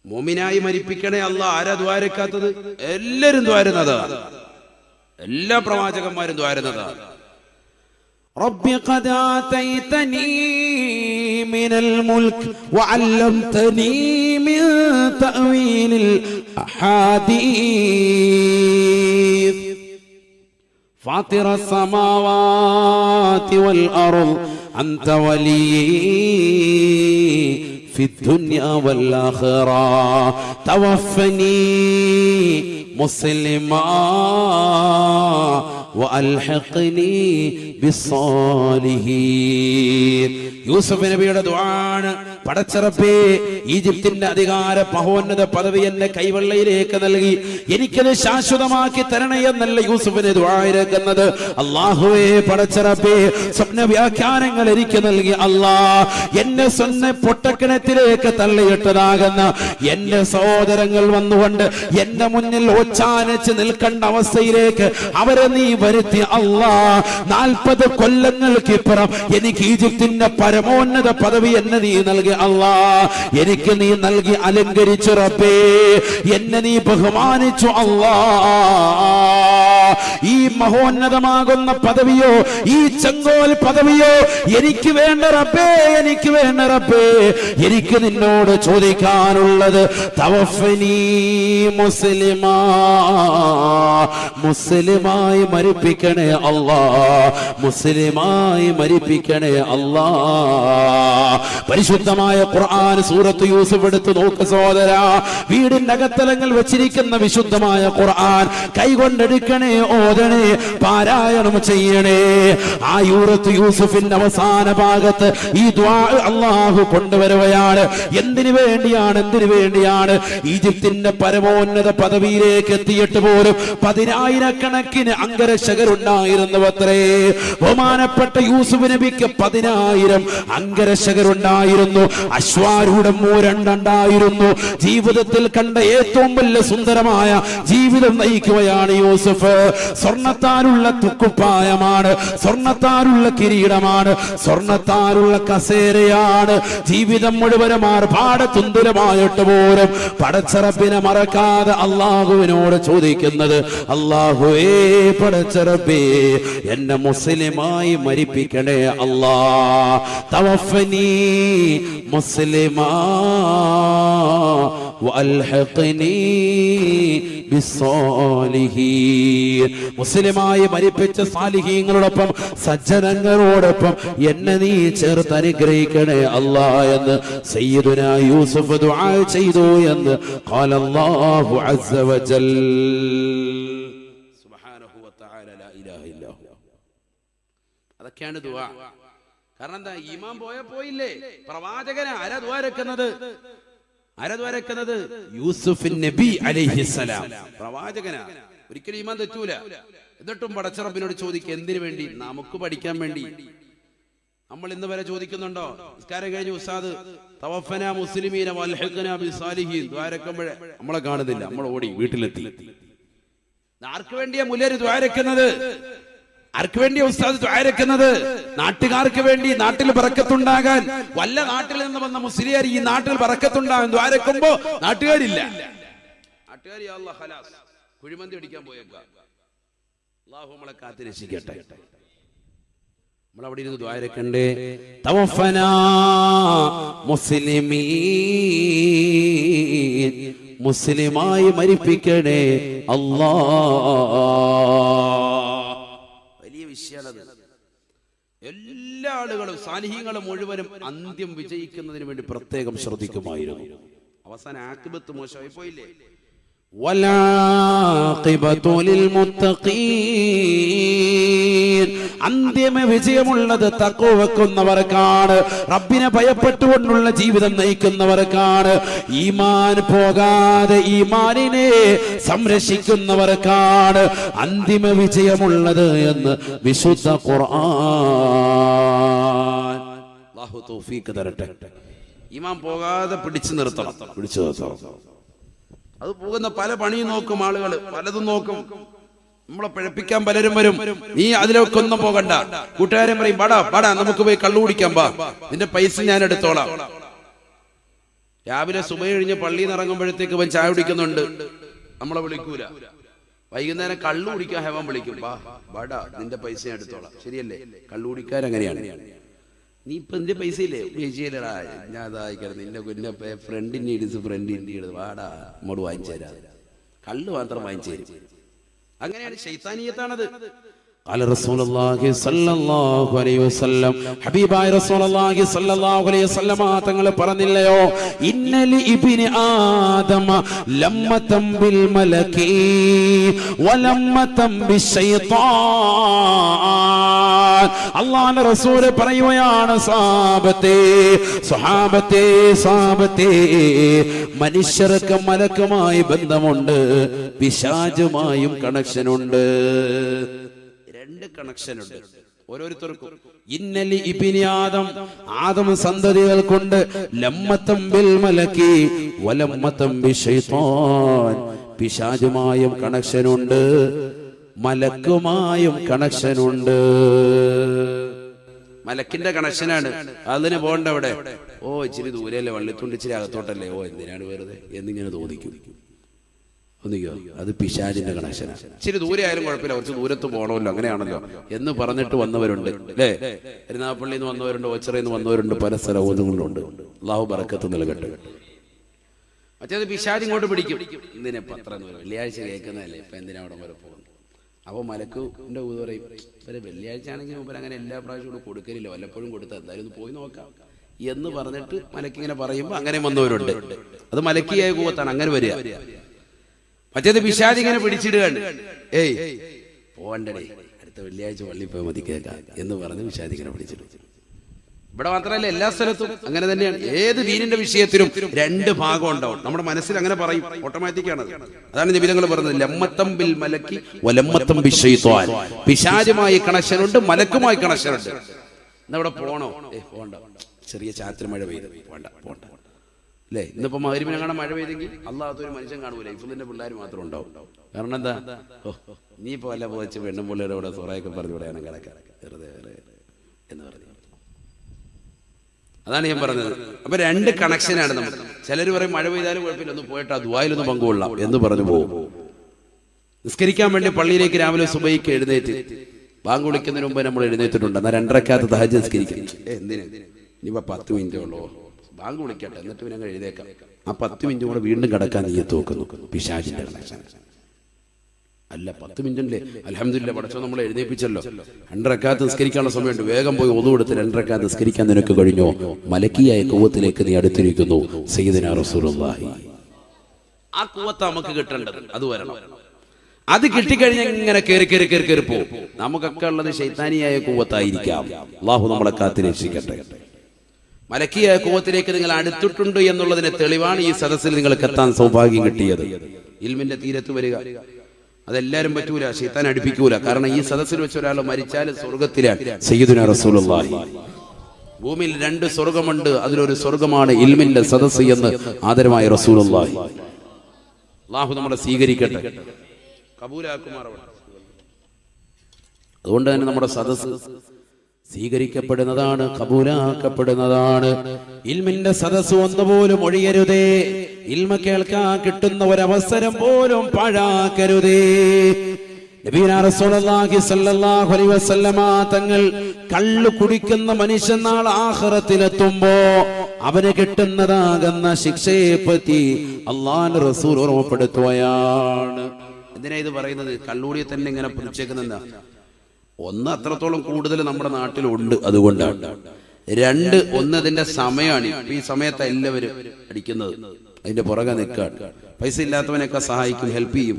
മോമിനായി മരിപ്പിക്കണേ അല്ലാഹ്. ആരാ ദ്വാരക്കാത്തത്? എല്ലാരും ദ്വാരുന്നതാണ്, എല്ലാ പ്രവാചകന്മാരും ദ്വാരുന്നതാണ്. ربي قد آتيتني من الملك وعلمتني من تأويل الأحاديث فاطر السماوات والأرض أنت ولي في الدنيا والآخرة توفني مسلما വഅൽഹിഖ്നി ബിസ്സാലിഹീൻ. യൂസുഫ് നബിയുടെ ദുആണ്, പടച്ച റബ്ബേ ഈജിപ്തിന്റെ അധികാര മഹോന്നത പദവി എന്നെ കൈവെള്ളയിലേക്ക് നൽകി എനിക്കത് ശാശ്വതമാക്കി തരണേ എന്നല്ല യൂസുഫിന് ദുആയിരക്കുന്നത്. അല്ലാഹുവേ പടച്ച റബ്ബേ സ്വപ്ന വ്യാഖ്യാനങ്ങൾ എനിക്ക് നൽകി അല്ലാ, എന്നെ സ്വന്ന പൊട്ടക്കിണറ്റിലേക്ക് തള്ളിയിട്ടതാകുന്ന എന്റെ സഹോദരങ്ങൾ വന്നുകൊണ്ട് എന്റെ മുന്നിൽ ഓച്ചാനിച്ച് നിൽക്കേണ്ട അവസ്ഥയിലേക്ക് അവരെ നീ വരുത്തി അല്ലാ. 40 കൊല്ലങ്ങൾക്കിപ്പുറം എനിക്ക് ഈജിപ്തിന്റെ പരമോന്നത പദവി എന്നെ നീ നൽകി അല്ലാ. എനിക്ക് നീ നൽകി അലങ്കരിച്ചു റബ്ബേ, എന്നെ നീ ബഹുമാനിച്ചു അല്ലാ. ഈ മഹോന്നതമാകുന്ന പദവിയോ ഈ ചെങ്കോൽ പദവിയോ എനിക്ക് വേണ്ട റബ്ബേ, എനിക്ക് വേണ്ട റബ്ബേ. എനിക്ക് നിന്നോട് ചോദിക്കാനുള്ളത് തവഫനി മുസ്ലിമാ, മുസ്ലിമായി മരിപ്പിക്കണേ അല്ലാ, മുസ്ലിമായി മരിപ്പിക്കണേ അല്ലാ. പരിശുദ്ധമായ ഖുർആൻ സൂറത്ത് യൂസുഫ് എടുത്ത് നോക്ക് സഹോദരാ. വീടിന്റെ അകത്തലങ്ങൾ വെച്ചിരിക്കുന്ന വിശുദ്ധമായ ഖുർആൻ കൈകൊണ്ടെടുക്കണേ, ഓതണേ, പാരായണം ചെയ്യണേ. ആ സൂറത്ത് യൂസുഫിന്റെ അവസാന ഭാഗത്ത് ഈ ദുആ അല്ലാഹു കൊണ്ടുവരുകയാണ്. എന്തിനു വേണ്ടിയാണ്? എന്തിനു വേണ്ടിയാണ്? ഈജിപ്തിന്റെ പരമോന്നത പദവിയിലേക്ക് എത്തിയിട്ട് പോലും 10,000 അംഗരക്ഷകരുണ്ടായിരുന്നുവത്രേ. ബഹുമാനപ്പെട്ട യൂസുഫ് നബിക്ക് 10,000 അംഗരക്ഷകരുണ്ടായിരുന്നു. അശ്വാരൂഢം 2 ഉണ്ടായിരുന്നു. ജീവിതത്തിൽ കണ്ട ഏറ്റവും വലിയ സുന്ദരമായ ജീവിതം നയിക്കുകയാണ് യൂസുഫ്. സ്വർണത്താലുള്ള തുക്കുപ്പായമാണ്, സ്വർണത്താലുള്ള കിരീടമാണ്, സ്വർണത്താലുള്ള കസേരയാണ്. ജീവിതം മുഴുവനും ആർഭാട തുന്തുലമായിട്ട് പോലും പടച്ച റബ്ബിനെ മറക്കാതെ അല്ലാഹുവിനോട് ചോദിക്കുന്നത്, അല്ലാഹുവേ പടച്ച റബ്ബേ എന്നെ മുസ്ലിമായി മരിപ്പിക്കണേ അല്ലാ. തവഫനി മുസ്ലിമാ വഅൽഹിഖ്നി ബിസ്സാലിഹീൻ. മുസ്ലിമായി മരിപ്പിച്ച സാലിഹീങ്ങളോടൊപ്പം സജ്ജനങ്ങളോടൊപ്പം എന്നെ നീ ചേർത്ത് അനുഗ്രഹിക്കണേ അല്ലാ എന്ന് സയ്യിദുനാ യൂസുഫ് ദുആ ചെയ്തു എന്ന് ഖാല അല്ലാഹു അസ്സ വജൽ. സുബ്ഹാനഹു വ തആല ലാ ഇലാഹ ഇല്ലാ ഹു. അതൊക്കെയാണ് ദുആ. കാരണം എന്താ? ഈമാൻ പോയില്ലേ? പ്രവാചകനെ ആരാ ദുആ രക്കുന്നത്? ആരദ്വാരക്കുന്നത്? യൂസുഫ് നബി അലൈഹിസ്സലാം, പ്രവാചകനാ. ഒരിക്കലും ഈമാൻ തെറ്റൂല. എന്നിട്ടും പടച്ച റബ്ബിനോട് ചോദിക്കുക, എന്തിനു വേണ്ടി? നമുക്ക് പഠിക്കാൻ വേണ്ടി. നമ്മൾ ഇന്ന് വരെ ചോദിക്കുന്നുണ്ടോ? നിസ്കാരം കഴിഞ്ഞ് ഉസ്താദ് തവഫനാ മുസ്ലിമീന വൽഹിഖ്നാ ബിസ്സാലിഹീൻ ദ്വാരക്കുമ്പോഴേ നമ്മളെ കാണുന്നില്ല, നമ്മൾ ഓടി വീട്ടിലെത്തി. ആർക്ക് വേണ്ടിയാ മുല്ലര് ദ്വാരക്കുന്നത്? ആർക്ക് വേണ്ടിയാ ഉസ്താദ് ദ്വാരക്കുന്നത്? നാട്ടുകാർക്ക് വേണ്ടി, നാട്ടിൽ ബറക്കത്തുണ്ടാകാൻ. വല്ല നാട്ടിൽ നിന്ന് വന്ന മുസ്ലിയാർ ഈ നാട്ടിൽ ബറക്കത്തുണ്ടാകാൻ ദ്വാരക്കുമ്പോ നാട്ടുകാരില്ല. നാട്ടുകാർ യാ അല്ലാഹ് ഖലാസ് കുഴിമന്തി അടിക്കാൻ പോയേക്കാം. അല്ലാഹു നമ്മളെ കാത്തിരക്ഷിക്കട്ടെ. നമ്മൾ അവിടെ ഇരുന്ന് ദ്വാരക്കണ്ടേ. തവഫനാ മുസ്ലിമീൻ, മുസ്ലിമായി മരിപ്പിക്കണേ അല്ലാ. വലിയ വിഷയമാണ്. എല്ലാ ആളുകളും സാലിഹീങ്ങളും മുഴുവനും അന്ത്യം വിജയിക്കുന്നതിന് വേണ്ടി പ്രത്യേകം ശ്രദ്ധിക്കുമായിരുന്നു. അവസാന ആഖിബത്ത് മോശമായി പോയില്ലേ? വലാഖിബതു ലിൽമുത്തഖീൻ, അന്തിമ വിജയമുള്ളത് തഖ്വ വെക്കുന്നവർക്കാണ്, റബ്ബിനെ ഭയപ്പെട്ടുകൊണ്ടുള്ള ജീവിതം നയിക്കുന്നവർക്കാണ്, ഈമാൻ പോകാതെ ഈമാനിനെ സംരക്ഷിക്കുന്നവർക്കാണ് അന്തിമ വിജയമുള്ളത് എന്ന് വിശുദ്ധ ഖുർആൻ. അല്ലാഹു തൗഫീഖ് തരട്ടെ. ഈമാൻ പോകാതെ പിടിച്ചു നിർത്തണം. അത് പോകുന്ന പല പണിയും നോക്കും ആളുകൾ, പലതും നോക്കും. നമ്മളെ പഴപ്പിക്കാൻ പലരും വരും. നീ അതിലൊക്കെ ഒന്നും പോകണ്ട. കൂട്ടുകാരൻ പറയും, പാടാ നമുക്ക് പോയി കള്ളു കുടിക്കാൻ പാ, നിന്റെ പൈസ ഞാൻ എടുത്തോളാം. രാവിലെ സുബഹി കഴിഞ്ഞ് പള്ളിയിൽ നിന്ന് ഇറങ്ങുമ്പോഴത്തേക്ക് ഇവൻ ചായ കുടിക്കുന്നുണ്ട്, നമ്മളെ വിളിക്കൂല. വൈകുന്നേരം കള്ളു കുടിക്കാൻ ഹെവൻ വിളിക്കും, വാടാ നിന്റെ പൈസ ഞാൻ എടുത്തോളാം. ശരിയല്ലേ? കള്ളു കുടിക്കാരങ്ങനെയാണ്. നീ ഇപ്പൊ നിന്റെ പൈസ ഇല്ലേ? പൈസയില്ലടാ, ഞാൻ അതായിക്കണം. നിന്റെ ഫ്രണ്ടിന്റെ ഇടിച്ച് ഫ്രണ്ടിന്റെ ഇടുത്, വാടാ നമ്മോട് വാങ്ങിച്ചു തരാം. കള്ളു മാത്രം വാങ്ങിച്ചു തരും. അങ്ങനെയാണ്, ശൈത്താനീയത്താണത്. قال رسول الله صلى الله عليه وسلم ഹബീബായ റസൂലുള്ളാഹി സ്വല്ലല്ലാഹു അലൈഹി വസല്ലം തങ്ങൾ പറഞ്ഞില്ലയോ ഇന്നലി ഇബ്നി ആദമ ലമ്മതം ബിൽ മലകി വലമ്മതം ബിശൈത്താൻ. അല്ലാഹുവിന്റെ റസൂൽ പറയുകയാണ് സ്വഹാബത്തെ മനുഷ്യർക്ക് മലക്കുമായി ബന്ധമുണ്ട്, പിശാചുമായും കണക്ഷനുണ്ട്. രണ്ട് കണക്ഷൻ ഉണ്ട് ഓരോരുത്തർക്കും. ഇന്നലി ഇബ്നി ആദം സന്തതികൾ കൊണ്ട് ലമ്മതം ബിൽ മലകി വലമ്മതം ബിശൈത്താൻ, പിശാചുമായും കണക്ഷനുണ്ട്, മലക്കുമായും കണക്ഷനുണ്ട്. മലക്കിന്റെ കണക്ഷനാണ്, അതിന് പോകണ്ട അവിടെ. ഓ ഇച്ചിരി ദൂരെയല്ലേ, വള്ളിത്തുണ്ട് ഇച്ചിരി അകത്തോട്ടല്ലേ, ഓ എന്തിനാണ് വെറുതെ എന്നിങ്ങനെ തോന്നിക്കും. ഒന്നിക്കോ, അത് പിശാചിന്റെ കണക്ഷനാണ്. ഇച്ചിരി ദൂരെ ആയാലും കുഴപ്പമില്ല, കുറച്ച് ദൂരത്ത് പോകണമല്ലോ, അങ്ങനെയാണല്ലോ എന്ന് പറഞ്ഞിട്ട് വന്നവരുണ്ട് അല്ലേ. എരുനാഗപ്പള്ളിയിൽ നിന്ന് വന്നവരുണ്ട്, ഓച്ചിറയിൽ നിന്ന് വന്നവരുണ്ട്, പല സ്ഥലങ്ങളുണ്ട്. അള്ളാഹു ബറക്കത്ത് നൽകട്ടെ. മറ്റേത് പിശാച് ഇങ്ങോട്ട് പിടിക്കും. എന്തിനാ പത്രം വെള്ളിയാഴ്ച കേൾക്കുന്നതല്ലേ, ഇപ്പൊ എന്തിനാ അവിടെ വരെ പോകുന്നത്? അപ്പോൾ മലക്കുന്റെ ഊത് പറയും, ഇവരെ വെള്ളിയാഴ്ച ആണെങ്കിൽ മുമ്പ് അങ്ങനെ എല്ലാ പ്രാവശ്യവും കൊടുക്കലില്ല, വല്ലപ്പോഴും കൊടുത്താൽ എന്തായാലും ഒന്ന് പോയി നോക്കാം എന്ന് പറഞ്ഞിട്ട് മലക്കിങ്ങനെ പറയുമ്പോൾ അങ്ങനെ വന്നവരുണ്ട്. അത് മലക്കിയായ കൂവത്താണ്, അങ്ങനെ വരിക. മറ്റേത് പിശാച് ഇങ്ങനെ പിടിച്ചിടുകയാണ്, ഏയ് പോവണ്ടേ, അടുത്ത വെള്ളിയാഴ്ച പള്ളി പോയി മതി കേൾക്കാം എന്ന് പറഞ്ഞ് പിശാച് ഇങ്ങനെ പിടിച്ചിടും. ഇവിടെ മാത്രമല്ല, എല്ലാ സ്ഥലത്തും അങ്ങനെ തന്നെയാണ്. ഏത് ദീനിന്റെ വിഷയത്തിലും രണ്ട് ഭാഗം ഉണ്ടാവും. നമ്മുടെ മനസ്സിൽ അങ്ങനെ പറയും, ഓട്ടോമാറ്റിക്കാണ്. അതാണ് നബി തങ്ങൾ പറഞ്ഞത്, ലമ്മത്തം ബിൽ മലക്കി വലമ്മത്തം ബിശൈത്വാൻ. പിശാചുമായി കണക്ഷനുണ്ട്, മലക്കുമായി കണക്ഷനുണ്ട്. എന്നവിടെ പോണോ? പോണ്ട, ചെറിയ ചാറ്റൽ മഴ പെയ്ത് പോണ്ട അല്ലേ. ഇന്നിപ്പോ മഗ്‌രിബിന് കാണാൻ മഴ പെയ്തെങ്കിൽ അല്ലാത്തൊരു മനുഷ്യൻ കാണൂല, ഇഫുലിന്റെ പിള്ളേർ മാത്രം ഉണ്ടാവും. കാരണം എന്താ, നീ ഇപ്പൊ വല്ല പോച്ച് പെണ്ണും പിള്ളേരുടെ കൂടെ സൊറയൊക്കെ പറഞ്ഞു വിടെയാണ് കിടക്കാൻ വെറുതെ എന്ന് പറഞ്ഞു. അതാണ് ഞാൻ പറഞ്ഞത്. അപ്പൊ രണ്ട് കണക്ഷനാണ് നമുക്ക്. ചിലർ പറയും മഴ പെയ്താലും കുഴപ്പമില്ല, ഒന്ന് പോയിട്ട് ആ ദുആയിലൊന്ന് പങ്കുകൊള്ളാം എന്ന് പറഞ്ഞു പോകും. നിസ്കരിക്കാൻ വേണ്ടി പള്ളിയിലേക്ക് രാവിലെ സുബഹിക്ക് എഴുന്നേറ്റ് ബാങ്ക് വിളിക്കുന്നതിന് മുമ്പ് നമ്മൾ എഴുന്നേറ്റിട്ടുണ്ട്. എന്നാൽ 2 റക്അത്ത് തഹജ്ജുദ് നിസ്കരിക്കും. എന്തിന്, ഇനിയിപ്പോ 10 മിനിറ്റേ ഉള്ളൂ, ബാങ്ക് വിളിക്കട്ടെ, എന്നിട്ട് പിന്നെ അങ്ങ് എഴുതേക്കാം. ആ 10 മിനിറ്റ് കൂടെ വീണ്ടും കിടക്കാൻ നീയത്ത് നോക്കുന്നു. പിശാചിന്റെ കണക്ഷൻ അല്ല. 10 മിനിറ്റല്ലേ, അൽഹംദുലില്ലാഹ് പടച്ചോ നമ്മൾ എഴുന്നേൽപ്പിച്ചല്ലോ. 2 റക്അത്ത് നിസ്കരിക്കാനുള്ള സമയമുണ്ട്, വേഗം പോയി ഒതു കൊടുത്ത് 2 റക്അത്ത് നിസ്കരിക്കാൻ നിനക്ക് കഴിഞ്ഞോ? മലക്കിയായ ഖുവത്തിലേക്ക് നീ അടുത്തിരിക്കുന്നു. സയ്യിദുനാ റസൂലുള്ളാഹി. ആ ഖുവത്ത് നമുക്ക് കിട്ടേണ്ടത്, അത് വരണം. അത് കിട്ടിക്കഴിഞ്ഞാൽ ഇങ്ങനെ കയറി പോകും. നമുക്കൊക്കെ ഉള്ളത് ശൈത്താനിയായ ഖുവത്തായിരിക്കാം. അല്ലാഹു നമ്മളെ കാത്ത് രക്ഷിക്കട്ടെ. മലക്കിയായ ഖുവത്തിലേക്ക് നിങ്ങൾ അടുത്തിട്ടുണ്ട് എന്നുള്ളതിന് തെളിവാണ് ഈ സദസ്സിൽ നിങ്ങൾക്ക് എത്താൻ സൗഭാഗ്യം കിട്ടിയത്. ഇൽമിന്റെ തീരത്ത് വരിക അതെല്ലാരും പറ്റൂല, ശൈത്താൻ അടുപ്പിക്കൂല. കാരണം ഈ സദസ്സിൽ വെച്ച് ഒരാൾ മരിച്ചാൽ സ്വർഗത്തിലാണ്. സയ്യിദുനാ റസൂലുള്ളാഹി. ഭൂമിയിൽ 2 സ്വർഗമുണ്ട്, അതിലൊരു സ്വർഗമാണ് ഇൽമിന്റെ സദസ്സ് എന്ന് ആദരമായ റസൂലുള്ളാഹി. അല്ലാഹു നമ്മളെ സ്വീകരിക്കട്ടെ, കബൂലാക്കുമാറാവട്ടെ. അതുകൊണ്ട് തന്നെ നമ്മുടെ സദസ്സ് സ്വീകരിക്കപ്പെടുന്നതാണ്, കബൂലാക്കപ്പെടുന്നതാണ്. ഇൽമിന്റെ സദസ്സ് ഒന്നുപോലും ഒഴിയരുതേ. ഇൽമ കേൾക്കാൻ കിട്ടുന്ന ഒരവസരം പോലും പാഴാക്കരുതേ. നബിയുനാ റസൂലുള്ളാഹി സ്വല്ലല്ലാഹു അലൈഹി വസല്ലമ തങ്ങൾ കള്ളു കുടിക്കുന്ന മനുഷ്യൻ നാളെ ആഖിറത്തിലെത്തുമ്പോ അവന് കിട്ടുന്നതാകുന്ന ശിക്ഷയെ പറ്റി അല്ലാഹുവിന്റെ റസൂൽ ഓർമ്മപ്പെടുത്തുകയാണ്. എന്തിനാ ഇത് പറയുന്നത്? കള്ളൂടിയെ തന്നെ ഇങ്ങനെ പിടിച്ചേക്കുന്നെന്താ? ഒന്ന്, അത്രത്തോളം കൂടുതൽ നമ്മുടെ നാട്ടിലുണ്ട്, അതുകൊണ്ടാണ്. 2, അതിന്റെ സമയമാണ്. ഈ സമയത്ത് എല്ലാവരും അടിക്കുന്നത്, അതിന്റെ പുറകെ നിൽക്കാണ്. പൈസ ഇല്ലാത്തവനൊക്കെ സഹായിക്കും, ഹെൽപ്പ് ചെയ്യും.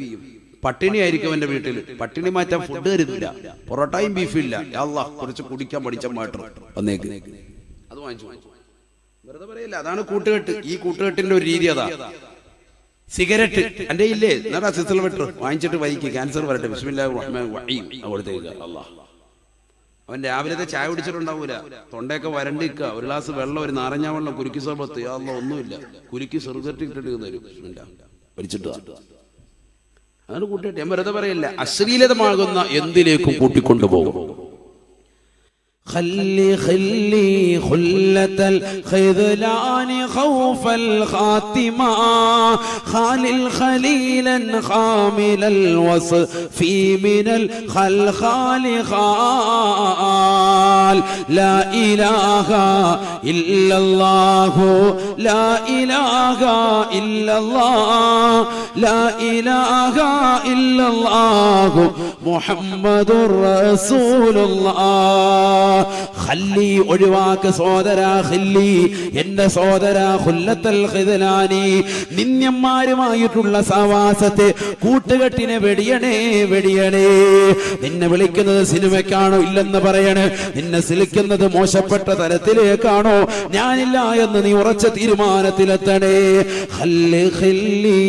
പട്ടിണി ആയിരിക്കും അവന്റെ വീട്ടിൽ, പട്ടിണി മാറ്റാൻ ഫുഡ് തരുന്നില്ല, പൊറോട്ടയും ബീഫും ഇല്ല. അല്ലാഹ് കുറച്ച് കുടിക്കാൻ പഠിച്ച മാറ്റം വന്നേക്ക്, അത് വാങ്ങിച്ചു വെറുതെ പറയില്ല. അതാണ് കൂട്ടുകെട്ട്. ഈ കൂട്ടുകെട്ടിന്റെ ഒരു രീതി അതാ. സിഗരറ്റ് എന്റെ ഇല്ലേ, എന്നാ സിസ്റ്റർ വാങ്ങിച്ചിട്ട് വൈകി ക്യാൻസർ വരട്ടെ, ബിസ്മില്ലാഹിർ റഹ്മാനിർ റഹീം കൊടുത്തേക്ക്. അല്ലാഹ്, അവൻ രാവിലത്തെ ചായ കുടിച്ചിട്ടുണ്ടാവൂല, തൊണ്ടയൊക്കെ വരണ്ടിക്കുക, ഒരു ഗ്ലാസ് വെള്ളം, ഒരു നാരങ്ങ വെള്ളം, കുരുക്കി സർബത്ത്, അല്ലാഹ് ഒന്നുമില്ല, കുരുക്കി സിഗരറ്റ് ഇട്ടിട്ട് തരും, വലിച്ചിട്ട്. അതാണ് കൂട്ടിയിട്ട്. ഞാൻ വെറുതെ പറയില്ല, അശ്ലീലതമാകുന്ന എന്തിലേക്കും കൂട്ടിക്കൊണ്ടുപോകും. خلي خلة الخذلان خوف الخاتمة خالل خليلا خامل الوصف من الخلخال خال لا إله إلا الله لا إله إلا الله لا إله إلا الله محمد رسول الله ഖല്ലി ഒഴിവാക്ക് സോദരാ ഖല്ലി എന്റെ സോദരാ ഖുല്ലത്തുൽ ഖിദ്ലാനി നിന്യന്മാരുമായിട്ടുള്ള സഹവാസത്തെ കൂട്ടുകെട്ടിനെ വെടിയണേ വെടിയണേ നിന്നെ വിളിക്കുന്നത് സിനിമയ്ക്കാണോ ഇല്ലെന്ന് പറയണേ നിന്നെ സിലിക്കുന്നത് മോശപ്പെട്ട തരത്തിലേക്കാണോ ഞാനില്ല എന്ന് നീ ഉറച്ച തീരുമാനത്തിലെത്തണേ ഖല്ലി ഖല്ലി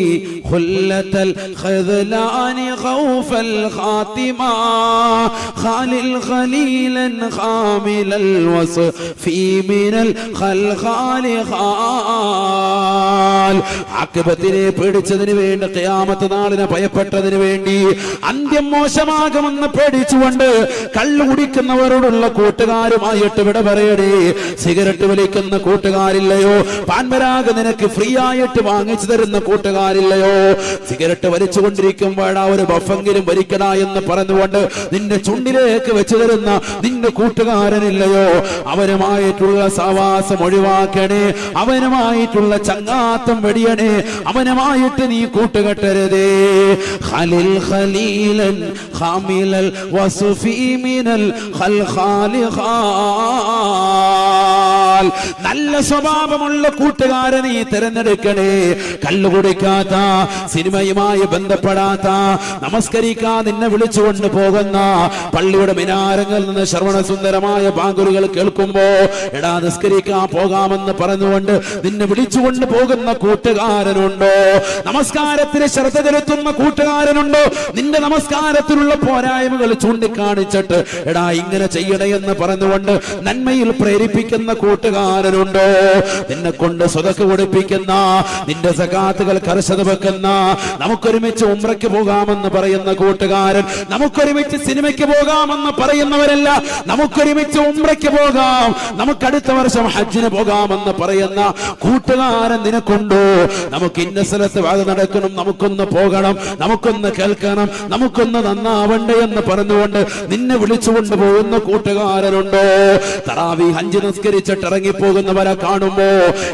ഖുല്ലത്തുൽ ഖിദ്ലാനി ഖൗഫൽ ഖാതിമ ഖാലിൽ ഖലീലൻ خامل الوصف من الخلخال خال ആഖിബത്തിനെ പേടിച്ചതിന് വേണ്ടി ഖിയാമത്ത് നാളിനെ ഭയപ്പെട്ടതിന് വേണ്ടി അന്ത്യം മോശമാകുമെന്ന് പേടിച്ചുകൊണ്ട് കള്ളു കുടിക്കുന്നവരോടുള്ള കൂട്ടുകാരുമായിട്ട് വിട പറയണേ സിഗരറ്റ് വലിക്കുന്ന കൂട്ടുകാരില്ലയോ പാൻപരാഗ് നിനക്ക് ഫ്രീ ആയിട്ട് വാങ്ങിച്ചു തരുന്ന കൂട്ടുകാരില്ലയോ സിഗരറ്റ് വലിച്ചുകൊണ്ടിരിക്കുമ്പോഴാ ഒരു ബഫെങ്കിലും വലിക്കണ എന്ന് പറഞ്ഞുകൊണ്ട് നിന്റെ ചുണ്ടിലേക്ക് വെച്ചു തരുന്ന നിന്റെ കൂട്ടുകാരനില്ലയോ അവനുമായിട്ടുള്ള സഹവാസം ഒഴിവാക്കണേ അവനുമായിട്ടുള്ള ചങ്ങാത്തം വെടിയണേ അവനുമായിട്ട് നീ കൂട്ടുകെട്ടരുതേ ഖലീൽ ഖലീലൻ ഖാമിലൽ വസുഫി മിനൽ ഖൽഖാലി ഖാൽ നല്ല സ്വഭാവമുള്ള കൂട്ടുകാരെ നീ തിരഞ്ഞെടുക്കണേ കള്ളു കുടിക്കാത്ത സിനിമയുമായി ബന്ധപ്പെടാത്ത നമസ്കരിക്കാൻ നിന്നെ വിളിച്ചുകൊണ്ട് പോകുന്ന പള്ളിയുടെ മിനാരങ്ങളിൽ നിന്ന് ശ്രവണസുന്ദരമായ ബാങ്കുകൾ കേൾക്കുമ്പോ എടാ നിസ്കരിക്കാൻ പോകാമെന്ന് പറഞ്ഞുകൊണ്ട് നിന്നെ വിളിച്ചുകൊണ്ട് പോകുന്ന കൂട്ടുകാരനുണ്ടോ നമസ്കാരത്തിന് ശ്രദ്ധ ചെലുത്തുന്ന കൂട്ടുകാരനുണ്ടോ നിന്റെ നമസ്കാരത്തിലുള്ള പോരായ്മകൾ ചൂണ്ടിക്കാണിച്ചിട്ട് എടാ ഇങ്ങനെ ചെയ്യണേ എന്ന് പറഞ്ഞുകൊണ്ട് നന്മയിൽ പ്രേരിപ്പിക്കുന്ന കൂട്ടുകാരനുണ്ടോ നിന്നെ കൊണ്ട് സ്വതക്ക് കൊടുപ്പിക്കുന്ന നിന്റെ സകാത്തുകൾ കർശന വെക്കുന്ന നമുക്കൊരുമിച്ച് ഉംറയ്ക്ക് പോകാമെന്ന് പറയുന്ന കൂട്ടുകാരൻ നമുക്കൊരുമിച്ച് സിനിമയ്ക്ക് പോകാമെന്ന് പറയുന്നവരല്ല നമുക്കൊരുമിച്ച് ഉംറയ്ക്ക് പോകാം നമുക്കടുത്ത വർഷം ഹജ്ജിന് പോകാമെന്ന് പറയുന്ന കൂട്ടുകാരൻ നിനക്കുണ്ടോ നമുക്ക് ഇന്ന സ്ഥലത്ത് വാഴ നടക്കണം നമുക്കൊന്ന് പോകണം നമുക്കൊന്ന് കേൾക്കണം നമുക്കൊന്ന് നന്നാവണ്ടേ എന്ന് പറഞ്ഞുകൊണ്ട് നിന്നെ വിളിച്ചുകൊണ്ട് പോകുന്ന കൂട്ടുകാരനുണ്ടോ തറാവീഹ് 5 നിസ്കരിച്ചിട്ട് ഇറങ്ങിപ്പോകുന്നവരെ കാണുമ്പോ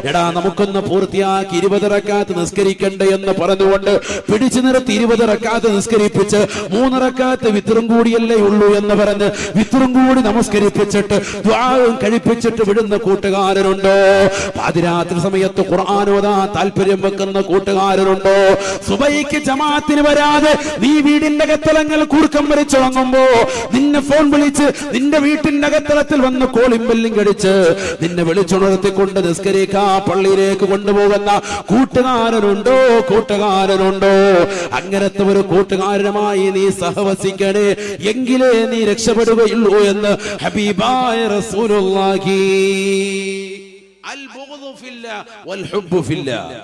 എടാ നമുക്കൊന്ന് പൂർത്തിയാക്കി 20 റക്അത്ത് നിസ്കരിക്കണ്ടേ എന്ന് പറഞ്ഞുകൊണ്ട് പിടിച്ചു നിർത്തി 20 റക്അത്ത് നിസ്കരിപ്പിച്ച് 3 റക്അത്ത് വിത്റും കൂടിയല്ലേ ഉള്ളൂ എന്ന് പറഞ്ഞ് വിത്റും കൂടി നമസ്കരിപ്പിച്ചിട്ട് ദുആവും കഴിപ്പിച്ചിട്ട് വിടുന്ന കൂട്ടുകാരനുണ്ടോ പാതിരാത്രി സമയത്ത് ഖുർആൻ ഓതാൻ താല്പര്യം വെക്കുന്ന കൂട്ടുകാരനുണ്ടോ സുബഹിക്ക് ജമാഅത്തിന് വരാതെ നീ വീടിന്റെ അകത്തളങ്ങൾ കൂർക്കം വരച്ചുറങ്ങുമ്പോ നിന്നെ ഫോൺ വിളിച്ച് നിന്റെ വീട്ടിന്റെ അകത്തളത്തിൽ വന്ന് കോളിംഗ് ബെല്ലും കടിച്ച് നിന്നെ വിളിച്ചുണർത്തിക്കൊണ്ട് നിസ്കരിക്കാ പള്ളിയിലേക്ക് കൊണ്ടുപോകുന്ന കൂട്ടുകാരനുണ്ടോ കൂട്ടുകാരനുണ്ടോ അങ്ങനത്തെ ഒരു കൂട്ടുകാരനുമായി നീ സഹവസിക്കണേ എങ്കിലേ നീ രക്ഷപ്പെടുകയുള്ളൂ എന്ന് ഹബീബായ റസൂലുള്ളാഹി അൽ ബുഗ്ദു ഫില്ലാഹ് വൽ ഹുബ്ബു ഫില്ലാഹ്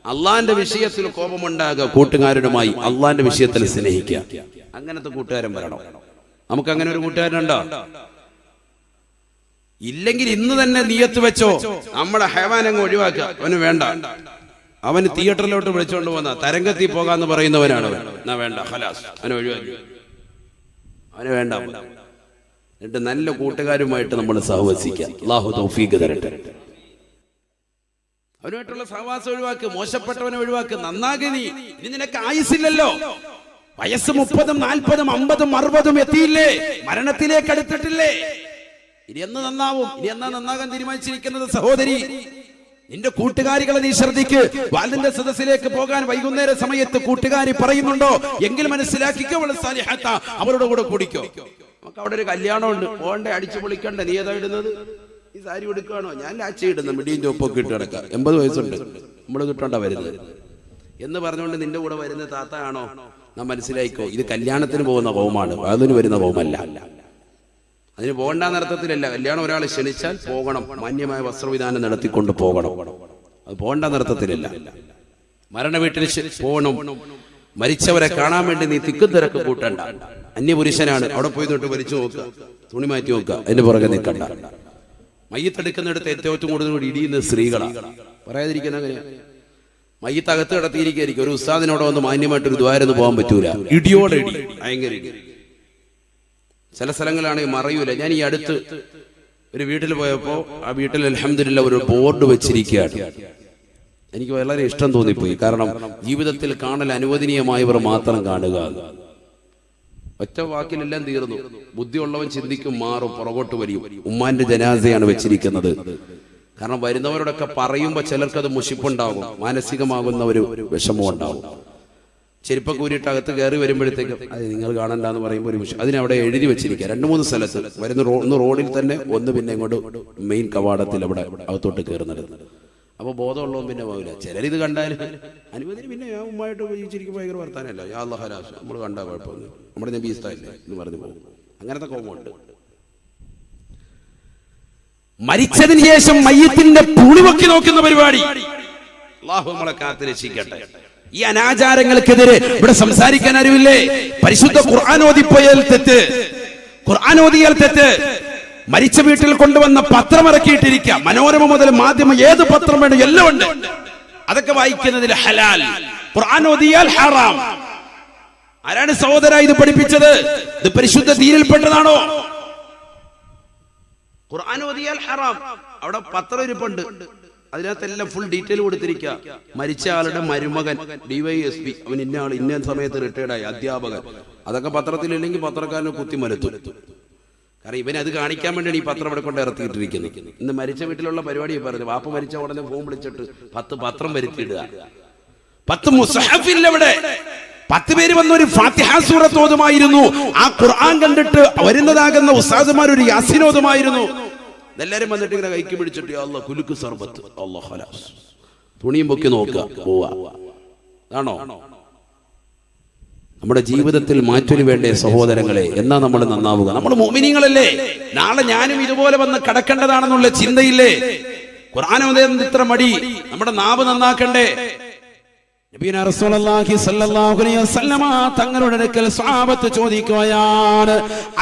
അള്ളാന്റെ വിഷയത്തിൽ കോപമുണ്ടാകുക കൂട്ടുകാരനുമായി അള്ളാന്റെ വിഷയത്തിൽ സ്നേഹിക്കുക അങ്ങനത്തെ കൂട്ടുകാരൻ വരണം നമുക്ക് അങ്ങനെ ഒരു കൂട്ടുകാരനുണ്ടോ ഇല്ലെങ്കിൽ ഇന്ന് തന്നെ നിയത്ത് വെച്ചോ നമ്മുടെ ഹൈവാൻ അങ്ങ് ഒഴിവാക്കുക അവന് വേണ്ട അവന് തിയേറ്ററിലോട്ട് വിളിച്ചോണ്ട് പോന്ന തരംഗത്തിൽ പോകാന്ന് പറയുന്നവനാണ് എന്നാ വേണ്ട ഖലാസ് അവനെ ഒഴിവാക്കി അവന് വേണ്ട എന്നിട്ട് നല്ല കൂട്ടുകാരുമായിട്ട് നമ്മൾ സഹവസിക്കുക അല്ലാഹു തൗഫീഖ് തരട്ടെ അവനുമായിട്ടുള്ള സഹവാസം ഒഴിവാക്ക് മോശപ്പെട്ടവനെ ഒഴിവാക്ക് നന്നാകെ നീ ഇനി നിനക്ക് ആയുസില്ലല്ലോ വയസ്സ് 30, 40, 50, 60 എത്തിയില്ലേ മരണത്തിലേക്ക് അടുത്തിട്ടില്ലേ ഇനി എന്ന് നന്നാവും ഇനി എന്നാ നന്നാകാൻ തീരുമാനിച്ചിരിക്കുന്നത് സഹോദരി നിന്റെ കൂട്ടുകാരികളെ നീ ശ്രദ്ധിക്ക് വാലിന്റെ സദസ്സിലേക്ക് പോകാൻ വൈകുന്നേര സമയത്ത് കൂട്ടുകാരി പറയുന്നുണ്ടോ എങ്കിൽ മനസ്സിലാക്കിക്കോ അവരുടെ കൂടെ കൂടിക്കോ നമുക്ക് അവിടെ ഒരു കല്യാണം ഉണ്ട് പോണ്ടേ അടിച്ചു പൊളിക്കണ്ട നീ ഏതാ ഇടുന്നത് ഈ സാരി എടുക്കുകയാണോ ഞാൻ ലാച്ച ഇടുന്ന മിടിയും ചോപ്പൊക്കെ ഇട്ട് കിടക്കാം 80 വയസ്സുണ്ട് നമ്മൾ കിട്ടണ്ട വരുന്നത് എന്ന് പറഞ്ഞുകൊണ്ട് നിന്റെ കൂടെ വരുന്ന താത്തയാണോ നാം മനസ്സിലായിക്കോ ഇത് കല്യാണത്തിന് പോകുന്ന കോമാണ് അതിന് വരുന്ന കോമല്ല അതിന് പോകണ്ടെന്ന അർത്ഥത്തിലല്ല കല്യാണം ഒരാൾ ക്ഷണിച്ചാൽ പോകണം മാന്യമായ വസ്ത്രവിധാനം നടത്തിക്കൊണ്ട് പോകണം അത് പോകണ്ടെന്ന അർത്ഥത്തിലല്ല മരണ വീട്ടിൽ പോകണം മരിച്ചവരെ കാണാൻ വേണ്ടി നീ തിക്കും തിരക്ക് കൂട്ടണ്ട. അന്യപുരുഷനാണ്, അവിടെ പോയി തൊട്ട് വലിച്ചു നോക്കുക, തുണി മാറ്റി നോക്കുക, അതിന്റെ പുറകെ നിൽക്കണ്ട. മയ്യത്തെടുക്കുന്നിടത്ത് ഏറ്റവും കൂടുതൽ ഇടിയുന്ന സ്ത്രീകളാണ്. പറയാതിരിക്കുന്ന അങ്ങനെയാ. മയ്യത്തകത്ത് കിടത്തിയിരിക്കും. ഒരു ഉസ്താദിനോട് വന്ന് മാന്യമായിട്ടൊരു ദ്വാരന്ന് പോകാൻ പറ്റൂല, ഇടിയോടെ ഇടി, ഭയങ്കര ഇടി. ചില സ്ഥലങ്ങളാണെങ്കിൽ മറയൂല. ഞാൻ ഈ അടുത്ത് ഒരു വീട്ടിൽ പോയപ്പോ ആ വീട്ടിൽ അൽഹംദുലില്ലാഹ് ഒരു ബോർഡ് വെച്ചിരിക്കുകയാണ്. എനിക്ക് വളരെ ഇഷ്ടം തോന്നിപ്പോയി. കാരണം ജീവിതത്തിൽ കാണൽ അനുവദനീയമായവർ മാത്രം കാണുക. ഒറ്റ വാക്കിലെല്ലാം തീർന്നു. ബുദ്ധിയുള്ളവൻ ചിന്തിക്കും, മാറും, പുറകോട്ട് വരും. ഉമ്മാന്റെ ജനാസയാണ് വെച്ചിരിക്കുന്നത്. കാരണം വരുന്നവരോടൊക്കെ പറയുമ്പോൾ ചിലർക്കത് മുഷിപ്പുണ്ടാകും, മാനസികമാകുന്ന ഒരു വിഷമം ഉണ്ടാകും. ചെരുപ്പക്കൂരിട്ട് അകത്ത് കയറി വരുമ്പോഴത്തേക്കും അത് നിങ്ങൾ കാണണ്ട എന്ന് പറയുമ്പോൾ ഒരു വിഷയം അതിനവിടെ എഴുതി വെച്ചിരിക്കുക. 2-3 സ്ഥലത്ത് വരുന്ന ഒന്ന് റോഡിൽ തന്നെ, ഒന്ന് പിന്നെ ഇങ്ങോട്ട് മെയിൻ കവാടത്തിൽ അവിടെ അകത്തോട്ട് കയറുന്നത്. അപ്പോൾ ബോധമുള്ളവൻ പിന്നെ പോകില്ല. ചിലരിത് കണ്ടാൽ അനുമതി പിന്നെ ഞാൻ ഉമ്മായിട്ട് ജീവിച്ചിരിക്കും, ഭയങ്കര വർത്താനല്ല, യാ അല്ലാഹ് ഹലാസ്, നമ്മൾ കണ്ടാൽ കുഴപ്പമൊന്നും, നമ്മുടെ നബി ഇസ്തായില്ലേ എന്ന് പറഞ്ഞു പോകും. അങ്ങനത്തെ കോപമുണ്ട്. മരിച്ചതിന് ശേഷം മയ്യത്തിന്റെ പുളിവൊക്കി നോക്കുന്ന പരിപാടി അല്ലാഹു നമ്മളെ കാത്ത് രക്ഷിക്കട്ടെ. ഈ അനാചാരങ്ങൾക്കെതിരെ ഇവിടെ സംസാരിക്കാൻ അറിവില്ലേ? പരിശുദ്ധ ഖുർആൻ ഓതിപ്പോയാൽ തെറ്റ്, ഖുർആൻ ഓതിയാൽ തെറ്റ്. മരിച്ച വീട്ടിൽ കൊണ്ടുവന്ന പത്രം ഇറക്കിയിട്ടിരിക്കുക. മനോരമ മുതൽ മാധ്യമം, ഏത് പത്രം വേണം, എല്ലാം ഉണ്ട്. അതൊക്കെ വായിക്കുന്നതിൽ ഹലാൽ, ഖുർആൻ ഓതിയാൽ ഹറാം. ആരാണ് സഹോദര ഇത് പഠിപ്പിച്ചത്? ഇത് പരിശുദ്ധ ദീനിൽപ്പെട്ടതാണോ? ഖുർആൻ ഓതിയാൽ ഹറാം. അവിടെ പത്രം ഇരിപ്പുണ്ട്, അതിനകത്തെല്ലാം ഫുൾ ഡീറ്റെയിൽ കൊടുത്തിരിക്കുക. മരിച്ച ആളുടെ മരുമകൻ DYSP, അവൻ ഇന്ന ആൾ ഇന്ന സമയത്ത് റിട്ടയർഡായി, അധ്യാപകൻ. അതൊക്കെ പത്രത്തിലില്ലെങ്കിൽ പത്രക്കാരനെ കുത്തിമലത്തും. കാരണം ഇവൻ അത് കാണിക്കാൻ വേണ്ടിയാണ് ഈ പത്രം ഇവിടെ കൊണ്ട് ഇറക്കിയിട്ടിരിക്കുന്നത്. ഇന്ന് മരിച്ച വീട്ടിലുള്ള പരിപാടി പറഞ്ഞു. വാപ്പ മരിച്ച ഉടനെ ഫോൺ വിളിച്ചിട്ട് 10 പത്രം വരുത്തിയിടുക. 10 മുസ്ഹഫിൽ അവിടെ 10 പേര് വന്ന ഒരു ഫാത്തിഹ സൂറത്ത് ഓതുമായിരുന്നു. ആ ഖുർആൻ കണ്ടിട്ട് വരുന്നതാകുന്ന ഉസ്താദുമാർ ഒരു യാസീൻ ഓതുമായിരുന്നു. എല്ലാരും വന്നിട്ട് ഇങ്ങനെ കൈക്ക് പിടിച്ചിട്ട് അല്ലാഹ് കുലുക്ക് സർബത്ത്, അല്ലാഹ് ഖലാസ്, തുണിയും പൊക്കി നോക്കുക, പോവാ. ആണോ? നമ്മുടെ ജീവിതത്തിൽ മാറ്റൊരു വേണ്ടേ സഹോദരങ്ങളെ? എന്നാ നമ്മൾ നന്നാവുക? നമ്മൾ മുഅ്മിനീങ്ങളല്ലേ? നാളെ ഞാനും ഇതുപോലെ വന്ന് കടക്കേണ്ടതാണെന്നുള്ള ചിന്തയില്ലേ? ഖുർആൻ ഓതാൻ ഇത്ര മടി? നമ്മുടെ നാവ് നന്നാക്കണ്ടേ? നബിയുനാ റസൂലുള്ളാഹി സ്വല്ലല്ലാഹു അലൈഹി വസല്ലമ തങ്ങളുടെ അടുക്കൽ സ്വഹാബത്ത് ചോദിക്കുകയാണ്,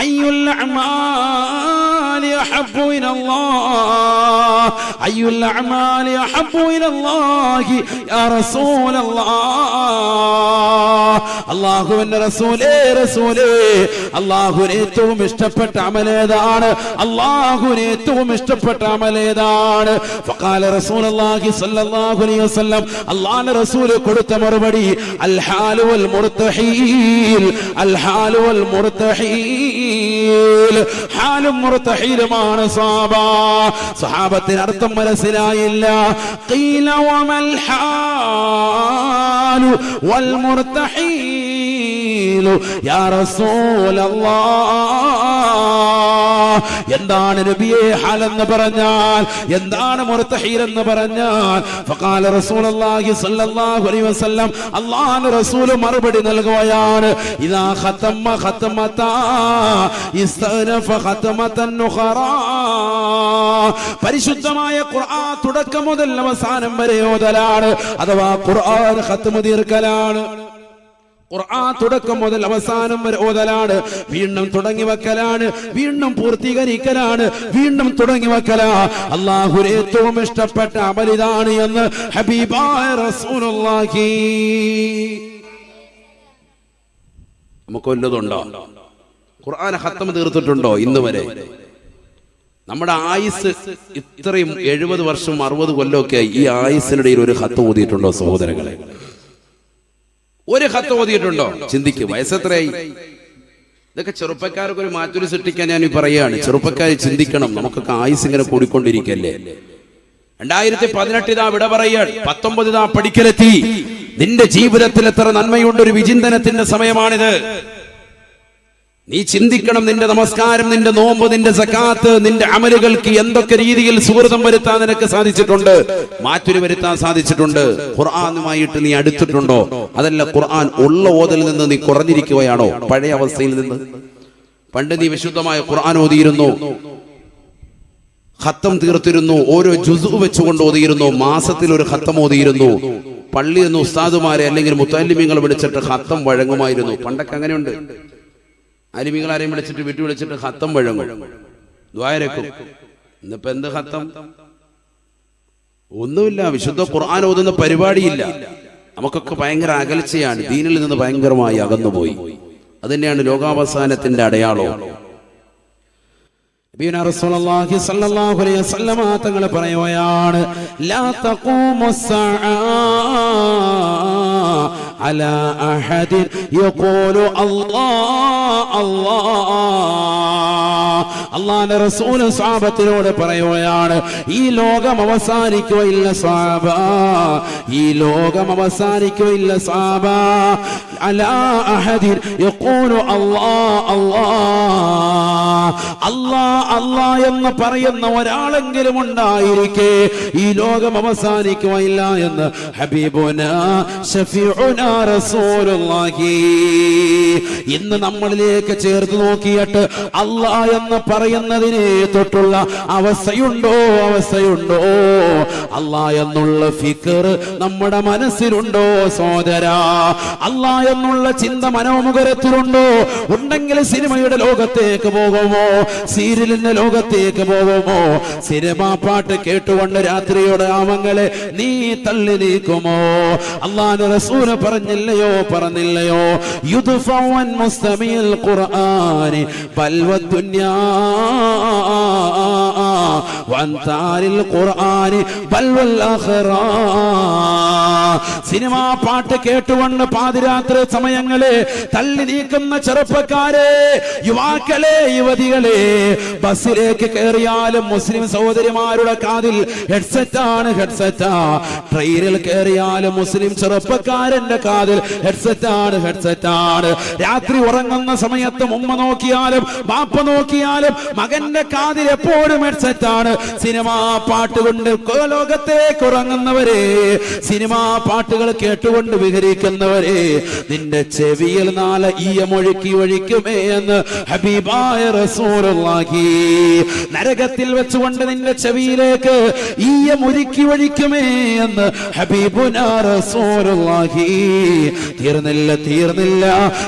അയ്യുൽ അഅമാലി അഹബ്ബു ഇലല്ലാഹ്, അയ്യുൽ അഅമാലി അഹബ്ബു ഇലല്ലാഹി യാ റസൂലല്ലാഹ്. അല്ലാഹുവിന്റെ റസൂലേ, റസൂലേ, അല്ലാഹുവിന് ഏറ്റവും ഇഷ്ടപ്പെട്ട അമൽ ഏതാണ്? അല്ലാഹുവിന് ഏറ്റവും ഇഷ്ടപ്പെട്ട അമൽ ഏതാണ്? ഫഖാല റസൂലുള്ളാഹി സ്വല്ലല്ലാഹു അലൈഹി വസല്ലം, അല്ലാഹുവിന്റെ റസൂൽ കൊടുത്ത മറുപടി, അൽ ഹാലു വൽ മുർതഹീൽ, അൽ ഹാലു വൽ മുർതഹീൽ. ഹാലും മുർതഹീലുമാണ് സഹാബത്തിന് അർത്ഥം മനസ്സിലായില്ല. ഖീല വമൽ ഹാലു വൽ മുർതഹീൽ യാ റസൂലല്ലാഹ്. എന്താണ് നബിയെ ഹാൽ എന്ന് പറഞ്ഞാൽ? എന്താണ് മുർതഹീൽ എന്ന് പറഞ്ഞാൽ? ഫഖാല റസൂലുള്ളാഹി സ്വല്ലല്ലാഹു അലൈഹി വസല്ലം, അല്ലാഹുവിന്റെ റസൂൽ മറുപടി നൽകുകയാണ്, ഇദാ ഖതമ ഖതമതാ ഇസ്തനഫ ഖതമതൻ നുഖറാ. പരിശുദ്ധമായ ഖുർആൻ തുടക്കം മുതൽ അവസാനം വരെ ഓതലാണ്, അഥവാ ഖുർആൻ ഖത്മ തീർക്കലാണ്. ഖുർആൻ തുടക്കം മുതൽ അവസാനം വരെ ഓതലാണ്, വീണ്ടും തുടങ്ങി വെക്കലാണ്, വീണ്ടും പൂർത്തീകരിക്കലാണ്, വീണ്ടും തുടങ്ങി വെക്കലാ. അല്ലാഹുവിന് ഏറ്റവും ഇഷ്ടപ്പെട്ട അമൽ ഇതാണ് എന്ന് ഹബീബായ റസൂലുള്ളാഹി. നമുക്ക് വല്ലതുണ്ടോ? ഖുർആൻ ഖത്മ തീർത്തിട്ടുണ്ടോ ഇന്ന് വരെ? നമ്മുടെ ആയുസ് ഇത്രയും 70 വർഷം 60 കൊല്ലമൊക്കെ ഈ ആയുസിനിടയിൽ ഒരു ഖത്മ ഓതിയിട്ടുണ്ടോ സഹോദരങ്ങളെ? ഒരു ഖത്ത് ഓതിയിട്ടുണ്ടോ? ചിന്തിക്ക്. വയസ്സെത്രയായി? ഇതൊക്കെ ചെറുപ്പക്കാർക്ക് ഒരു മാറ്റൊരു സൃഷ്ടിക്കാൻ ഞാൻ പറയുകയാണ്. ചെറുപ്പക്കാർ ചിന്തിക്കണം. നമുക്കൊക്കെ ആയുസ് ഇങ്ങനെ കൂടിക്കൊണ്ടിരിക്കല്ലേ. 2018 ഇതാ വിട പറയാൻ, 19 ഇതാ പഠിക്കലെത്തി. നിന്റെ ജീവിതത്തിൽ എത്ര നന്മയുണ്ട്, ഒരു വിചിന്തനത്തിന്റെ സമയമാണിത്. നീ ചിന്തിക്കണം. നിന്റെ നമസ്കാരം, നിന്റെ നോമ്പ്, നിന്റെ സക്കാത്ത്, നിന്റെ അമലുകൾക്ക് എന്തൊക്കെ രീതിയിൽ സുഹൃതം വരുത്താൻ നിനക്ക് സാധിച്ചിട്ടുണ്ട്, മാറ്റൊരു വരുത്താൻ സാധിച്ചിട്ടുണ്ട്. ഖുർആനുമായിട്ട് നീ അടുത്തിട്ടുണ്ടോ? അതല്ല ഖുർആൻ ഉള്ള ഓതൽ നിന്ന് നീ കുറഞ്ഞിരിക്കുകയാണോ പഴയ അവസ്ഥയിൽ നിന്ന്? പണ്ട് നീ വിശുദ്ധമായ ഖുർആൻ ഓതിയിരുന്നു, ഖത്തം തീർത്തിരുന്നു, ഓരോ ജുസു വെച്ചുകൊണ്ട് ഓതിയിരുന്നു, മാസത്തിൽ ഒരു ഖത്തം ഓതിയിരുന്നു. പള്ളിയിൽ നിന്ന് ഉസ്താദുമാരെ അല്ലെങ്കിൽ മുത്തല്ലിമീങ്ങളെ വിളിച്ചിട്ട് ഖത്തം വഴങ്ങുമായിരുന്നു. പണ്ടൊക്കെ അങ്ങനെയുണ്ട്. അലിമീങ്ങൾ ആരെയും വിളിച്ചിട്ട് വീട്ടിൽ വിളിച്ചിട്ട് ഖത്തം വഴങ്ങും, ദ്വാരക്കും. ഇന്നിപ്പോ എന്ത് ഖത്തം? ഒന്നുമില്ല. വിശുദ്ധ ഖുർആൻ ഓതുന്ന പരിപാടിയില്ല. നമുക്കൊക്കെ ഭയങ്കര അകൽച്ചയാണ്, ദീനിൽ നിന്ന് ഭയങ്കരമായി അകന്നുപോയി. അത് തന്നെയാണ് ലോകാവസാനത്തിന്റെ അടയാളം. റസൂലുള്ളാഹി സ്വല്ലല്ലാഹു അലൈഹി വസല്ലം തങ്ങൾ പറയുകയാണ്, ലാ തഖൂമുസ്സഅ അലാ അഹദിൻ യഖൂലു അല്ലാഹ് അല്ലാഹ്. അല്ലാഹുവിന്റെ റസൂൽ സ്വഹാബത്തിനോട് പറയുകയാണ്, ഈ ലോകം അവസാനിക്കുകയില്ല സ്വഹാബ, ഈ ലോകം അവസാനിക്കുകയില്ല സ്വഹാബ. അലാ അഹദിൻ യഖൂലു അല്ലാഹ് അല്ലാഹ്, അല്ലാഹ് അല്ലാഹ് എന്ന് പറയുന്ന ഒരാളെങ്കിലും ഉണ്ടായിരിക്കെ ഈ ലോകം അവസാനിക്കുകയില്ല എന്ന് ഹബീബുനാ ശഫീഉനാ റസൂലുള്ളാഹി. ഇന്ന് നമ്മളിലേക്ക് ചേർത്ത് നോക്കിയിട്ട് അല്ലാഹ് എന്ന് പറയുന്നതിനെ തൊട്ടുള്ള അവസ്ഥയുണ്ടോ? അവസ്ഥയുണ്ടോ? അല്ലാഹ് എന്നുള്ള ഫിക്ർ നമ്മുടെ മനസ്സിലുണ്ടോ സോദരാ? അല്ലാഹ് എന്നുള്ള ചിന്ത മനോമുഖരത്തിലുണ്ടോ? ഉണ്ടെങ്കിൽ സിനിമയുടെ ലോകത്തേക്ക് പോകുമോ? സീരിയലിന്റെ ലോകത്തേക്ക് പോകുമോ? സിനിമാ പാട്ട് കേട്ടുകൊണ്ട് രാത്രിയോടെ ആമങ്ങളെ നീ തള്ളി നീക്കുമോ? അല്ലാഹുവിന്റെ റസൂൽ പറഞ്ഞില്ലയോ? പറഞ്ഞില്ലയോ? യുദ്ഫഉൻ മുസ്തമിൽ ഖുർആനി ബൽവദ്ദുനിയാ വൻതാരിൽ ഖുർആനി ബൽവൽ ആഖിറ. സിനിമാ പാട്ട് കേട്ടുകൊണ്ട് പാതിരാത്രി സമയങ്ങളെ തള്ളി നീക്കുന്ന ചെറുപ്പക്കാരെ, യുവാക്കളെ, യുവതികളെ, ബസ്സിലേക്ക് കയറിയാലും മുസ്ലിം സഹോദരിമാരുടെ കാതിൽ ഹെഡ്സെറ്റാണ്, ഹെഡ്സെറ്റാ. ട്രെയിനിൽ കയറിയാലും മുസ്ലിം ചെറുപ്പക്കാരന്റെ കാതിൽ ഹെഡ്സെറ്റാണ്, ഹെഡ്സെറ്റാണ്. രാത്രി ഉറങ്ങുന്ന സമയത്ത് ഉമ്മ നോക്കിയാലും ബാപ്പ നോക്കിയാലും മകന്റെ കാതിൽ എപ്പോഴും ഹെഡ്സെറ്റാണ്. സിനിമാ പാട്ട് കൊണ്ട് ലോകത്തേക്ക് ഉറങ്ങുന്നവരെ, സിനിമാ പാട്ടുകൾ കേട്ടുകൊണ്ട് വിഹരിക്കുന്നവരെ, നിന്റെ ചെവിയിൽ നാളെ ഈയമൊഴുക്കി ഒഴിക്കുമേ എന്ന് ഹബീബായ റസൂലുള്ളാഹി. നരകത്തിൽ വെച്ചുകൊണ്ട് നിന്റെ ചെവിയിലേക്ക് ഈയമൊഴുക്കി ഒഴിക്കുമേ എന്ന് ഹബീബുനാ റസൂലുള്ളാഹി. തീർന്നില്ല, തീർന്നില്ല.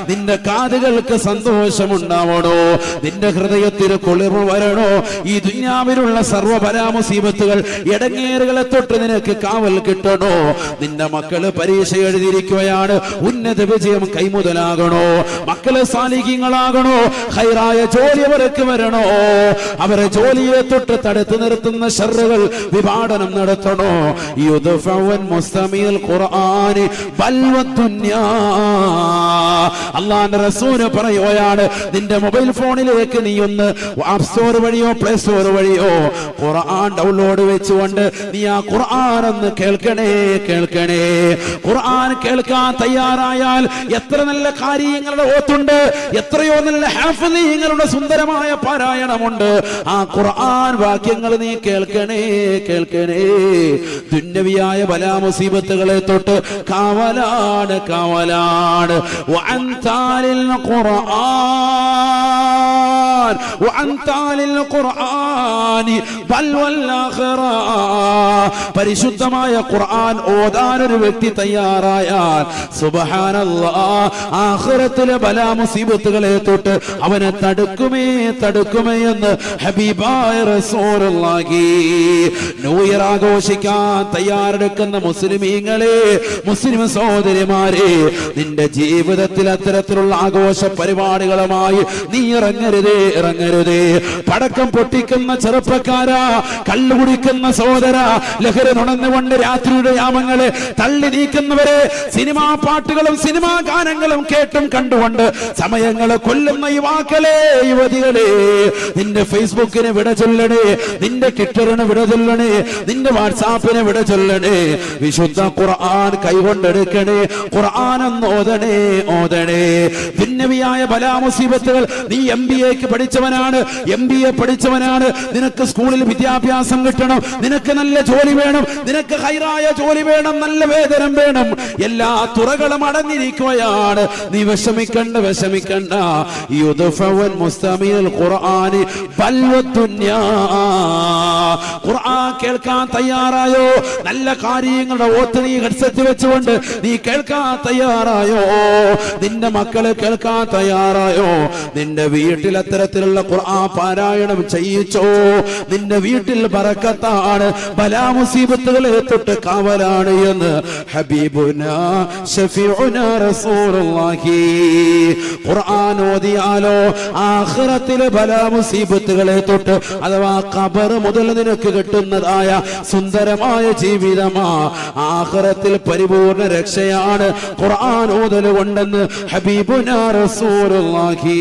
നിന്റെ കാതുകൾക്ക് സന്തോഷമുണ്ടാവണോ? നിന്റെ ഹൃദയത്തിന് കുളിർമ വരണോ? ഈ ദുനിയാവിലുള്ള സർവ്വപരാമുസീബത്തുകൾ, ഇടങ്ങേറുകളെ തൊട്ട് നിനക്ക് കാവൽ കിട്ടണോ? നിന്റെ മക്കള് പരീക്ഷ എഴുതിയിരിക്കുകയാണ്, ഉന്നത വിജയം കൈമുതലാകണോ? മക്കള് സാലിഹീങ്ങളാകണോ? ഖൈറായ ജോലി അവർക്ക് വരണോ? അവരെ ജോലിയെ തൊട്ട് തടുത്തു നിർത്തുന്ന ശർറുകൾ വിഭാടനം നടത്തണോ? യുദ്ഫഉൻ മുസ്തമിൽ ഖുർആനി ബൽവദ്ദുനിയാ. അല്ലാഹുവിന്റെ റസൂൽ പറയുകയാണ്, നിന്റെ മൊബൈൽ ഫോണിലേക്ക് നീ ഒന്ന് ആപ്പ് സ്റ്റോർ വഴിയോ പ്ലേ സ്റ്റോർ വഴിയോ ഖുർആൻ ഡൗൺലോഡ് വെച്ചുകൊണ്ട് നീ ആ ഖുർആൻ ഒന്ന് കേൾക്കണേ, കേൾക്കണേ. ഖുർആൻ കേൾക്കാൻ തയ്യാറായാൽ എത്ര നല്ല കാര്യങ്ങളുടെ ഓത്തുണ്ട്, എത്രയോ നല്ല ഹാഫിളീങ്ങളുടെ സുന്ദരമായ പാരായണമുണ്ട്. ആ ഖുർആൻ വാക്യങ്ങൾ നീ കേൾക്കണേ, കേൾക്കണേ. ദുന്യവിയായ ബലാ മുസീബത്തുകളെ തൊട്ട് കാവലാണ്, കാവലാണ്. വഅൻതാലിൽ ഖുർആൻ വഅൻതാലിൽ ഖുർആനി ബൽവൽ ആഖിറ. പരിശുദ്ധമായ ഖുർആൻ ഓതാൻ ഒരു വ്യക്തി തയ്യാറായാൽ സുബ്ഹാനല്ലാഹ്, ആഖിറത്തിലെ ബലാ മുസീബത്തുകളെ തൊട്ട് അവനെ തടുക്കുമേ, തടുക്കുമേ എന്ന് ഹബീബായ റസൂലുള്ളാഹി. ന്യൂ ഇയർ ആഘോഷിക്കാൻ തയ്യാറെടുക്കുന്ന മുസ്ലിമീങ്ങളെ, മുസ്ലിം സഹോദരിമാരെ, നിന്റെ ജീവിതത്തിൽ അത്തരത്തിലുള്ള ആഘോഷ പരിപാടികളുമായി നീ ഇറങ്ങരുതേ, ഇറങ്ങരുതേ. പടക്കം പൊട്ടിക്കുന്ന ചെറുപ്പക്കാരാ, കള്ളു കുടിക്കുന്ന സഹോദര, ലഹരി നുണന്നുകൊണ്ട് രാത്രിയുടെ യാമങ്ങളെ തള്ളി നീക്കുന്നവരെ, സിനിമാ പാട്ടുകളും സിനിമാ ഗാനങ്ങളും കേട്ടും കണ്ടുകൊണ്ട് സമയങ്ങളെ കൊല്ലുന്ന യുവാക്കളെ, യുവതികളെ, നിന്റെ ഫേസ്ബുക്കിന് വിട ചൊല്ലണേ, നിന്റെ ട്വിറ്ററിന് വിട ചൊല്ലണേ, നിന്റെ വാട്സാപ്പിന് വിട ചൊല്ലണേ. വിശുദ്ധ ഖുർആൻ കൈകൊണ്ടെടുക്കണേ, ഖുർആൻ ഒന്ന് ഓതണേ, ഓതണേ. ഭിന്നവിയായ ബലാ മുസീബത്തുകൾ, നീ MBA പഠിച്ചവനാണ്, MBA പഠിച്ചവനാണ്, നിനക്ക് സ്കൂളിൽ വിദ്യാഭ്യാസം കിട്ടണം, നിനക്ക് നല്ല ജോലി വേണം, നിനക്ക് ഹൈറായ ജോലി വേണം, നല്ല വേതനം വേണം, എല്ലാ തുറകളും അടഞ്ഞിരിക്കുകയാണ്. നീ വിഷമിക്കണ്ട. യുദ്ഫവൻ മുസ്തമിൽ ഖുർആനി ബൽവദ്ദുനിയാ. ഖുർആൻ കേൾക്കാൻ തയ്യാറായോ? നല്ല കാര്യങ്ങളുടെ ഓത്ത് നീ ഹെഡ്സെറ്റ് വെച്ചുകൊണ്ട് നീ കേൾക്കാൻ തയ്യാറായോ? നിന്റെ മക്കളെ കേൾക്കാൻ തയ്യാറായോ? നിന്റെ വീട്ടിൽ അത്തരത്തിലുള്ള ഖുർആൻ പാരായണം ചെയ്യിച്ചോ? നിന്റെ വീട്ടിൽ ബറക്കത്താണ്, ബലാ മുസീബത്തുകളെ തൊട്ട് കാവലാണ് എന്ന് ഹബീബുനാ ശഫീഉനാ റസൂലുള്ളാഹി. ഖുർആൻ ഓതിയാലോ ആഖിറത്തിലെ ബലാ മുസീബത്തുകളെ തൊട്ട്, അഥവാ ഖബർ മുതൽ നിനക്ക് കിട്ടുന്നതായ സുന്ദരമായ ജീവിതമാ, ആഖിറത്തിൽ പരിപൂർണ രക്ഷയാണ് ഖുർആൻ ഓതൽ കൊണ്ടെന്ന് ഹബീബുനാ റസൂലുള്ളാഹി.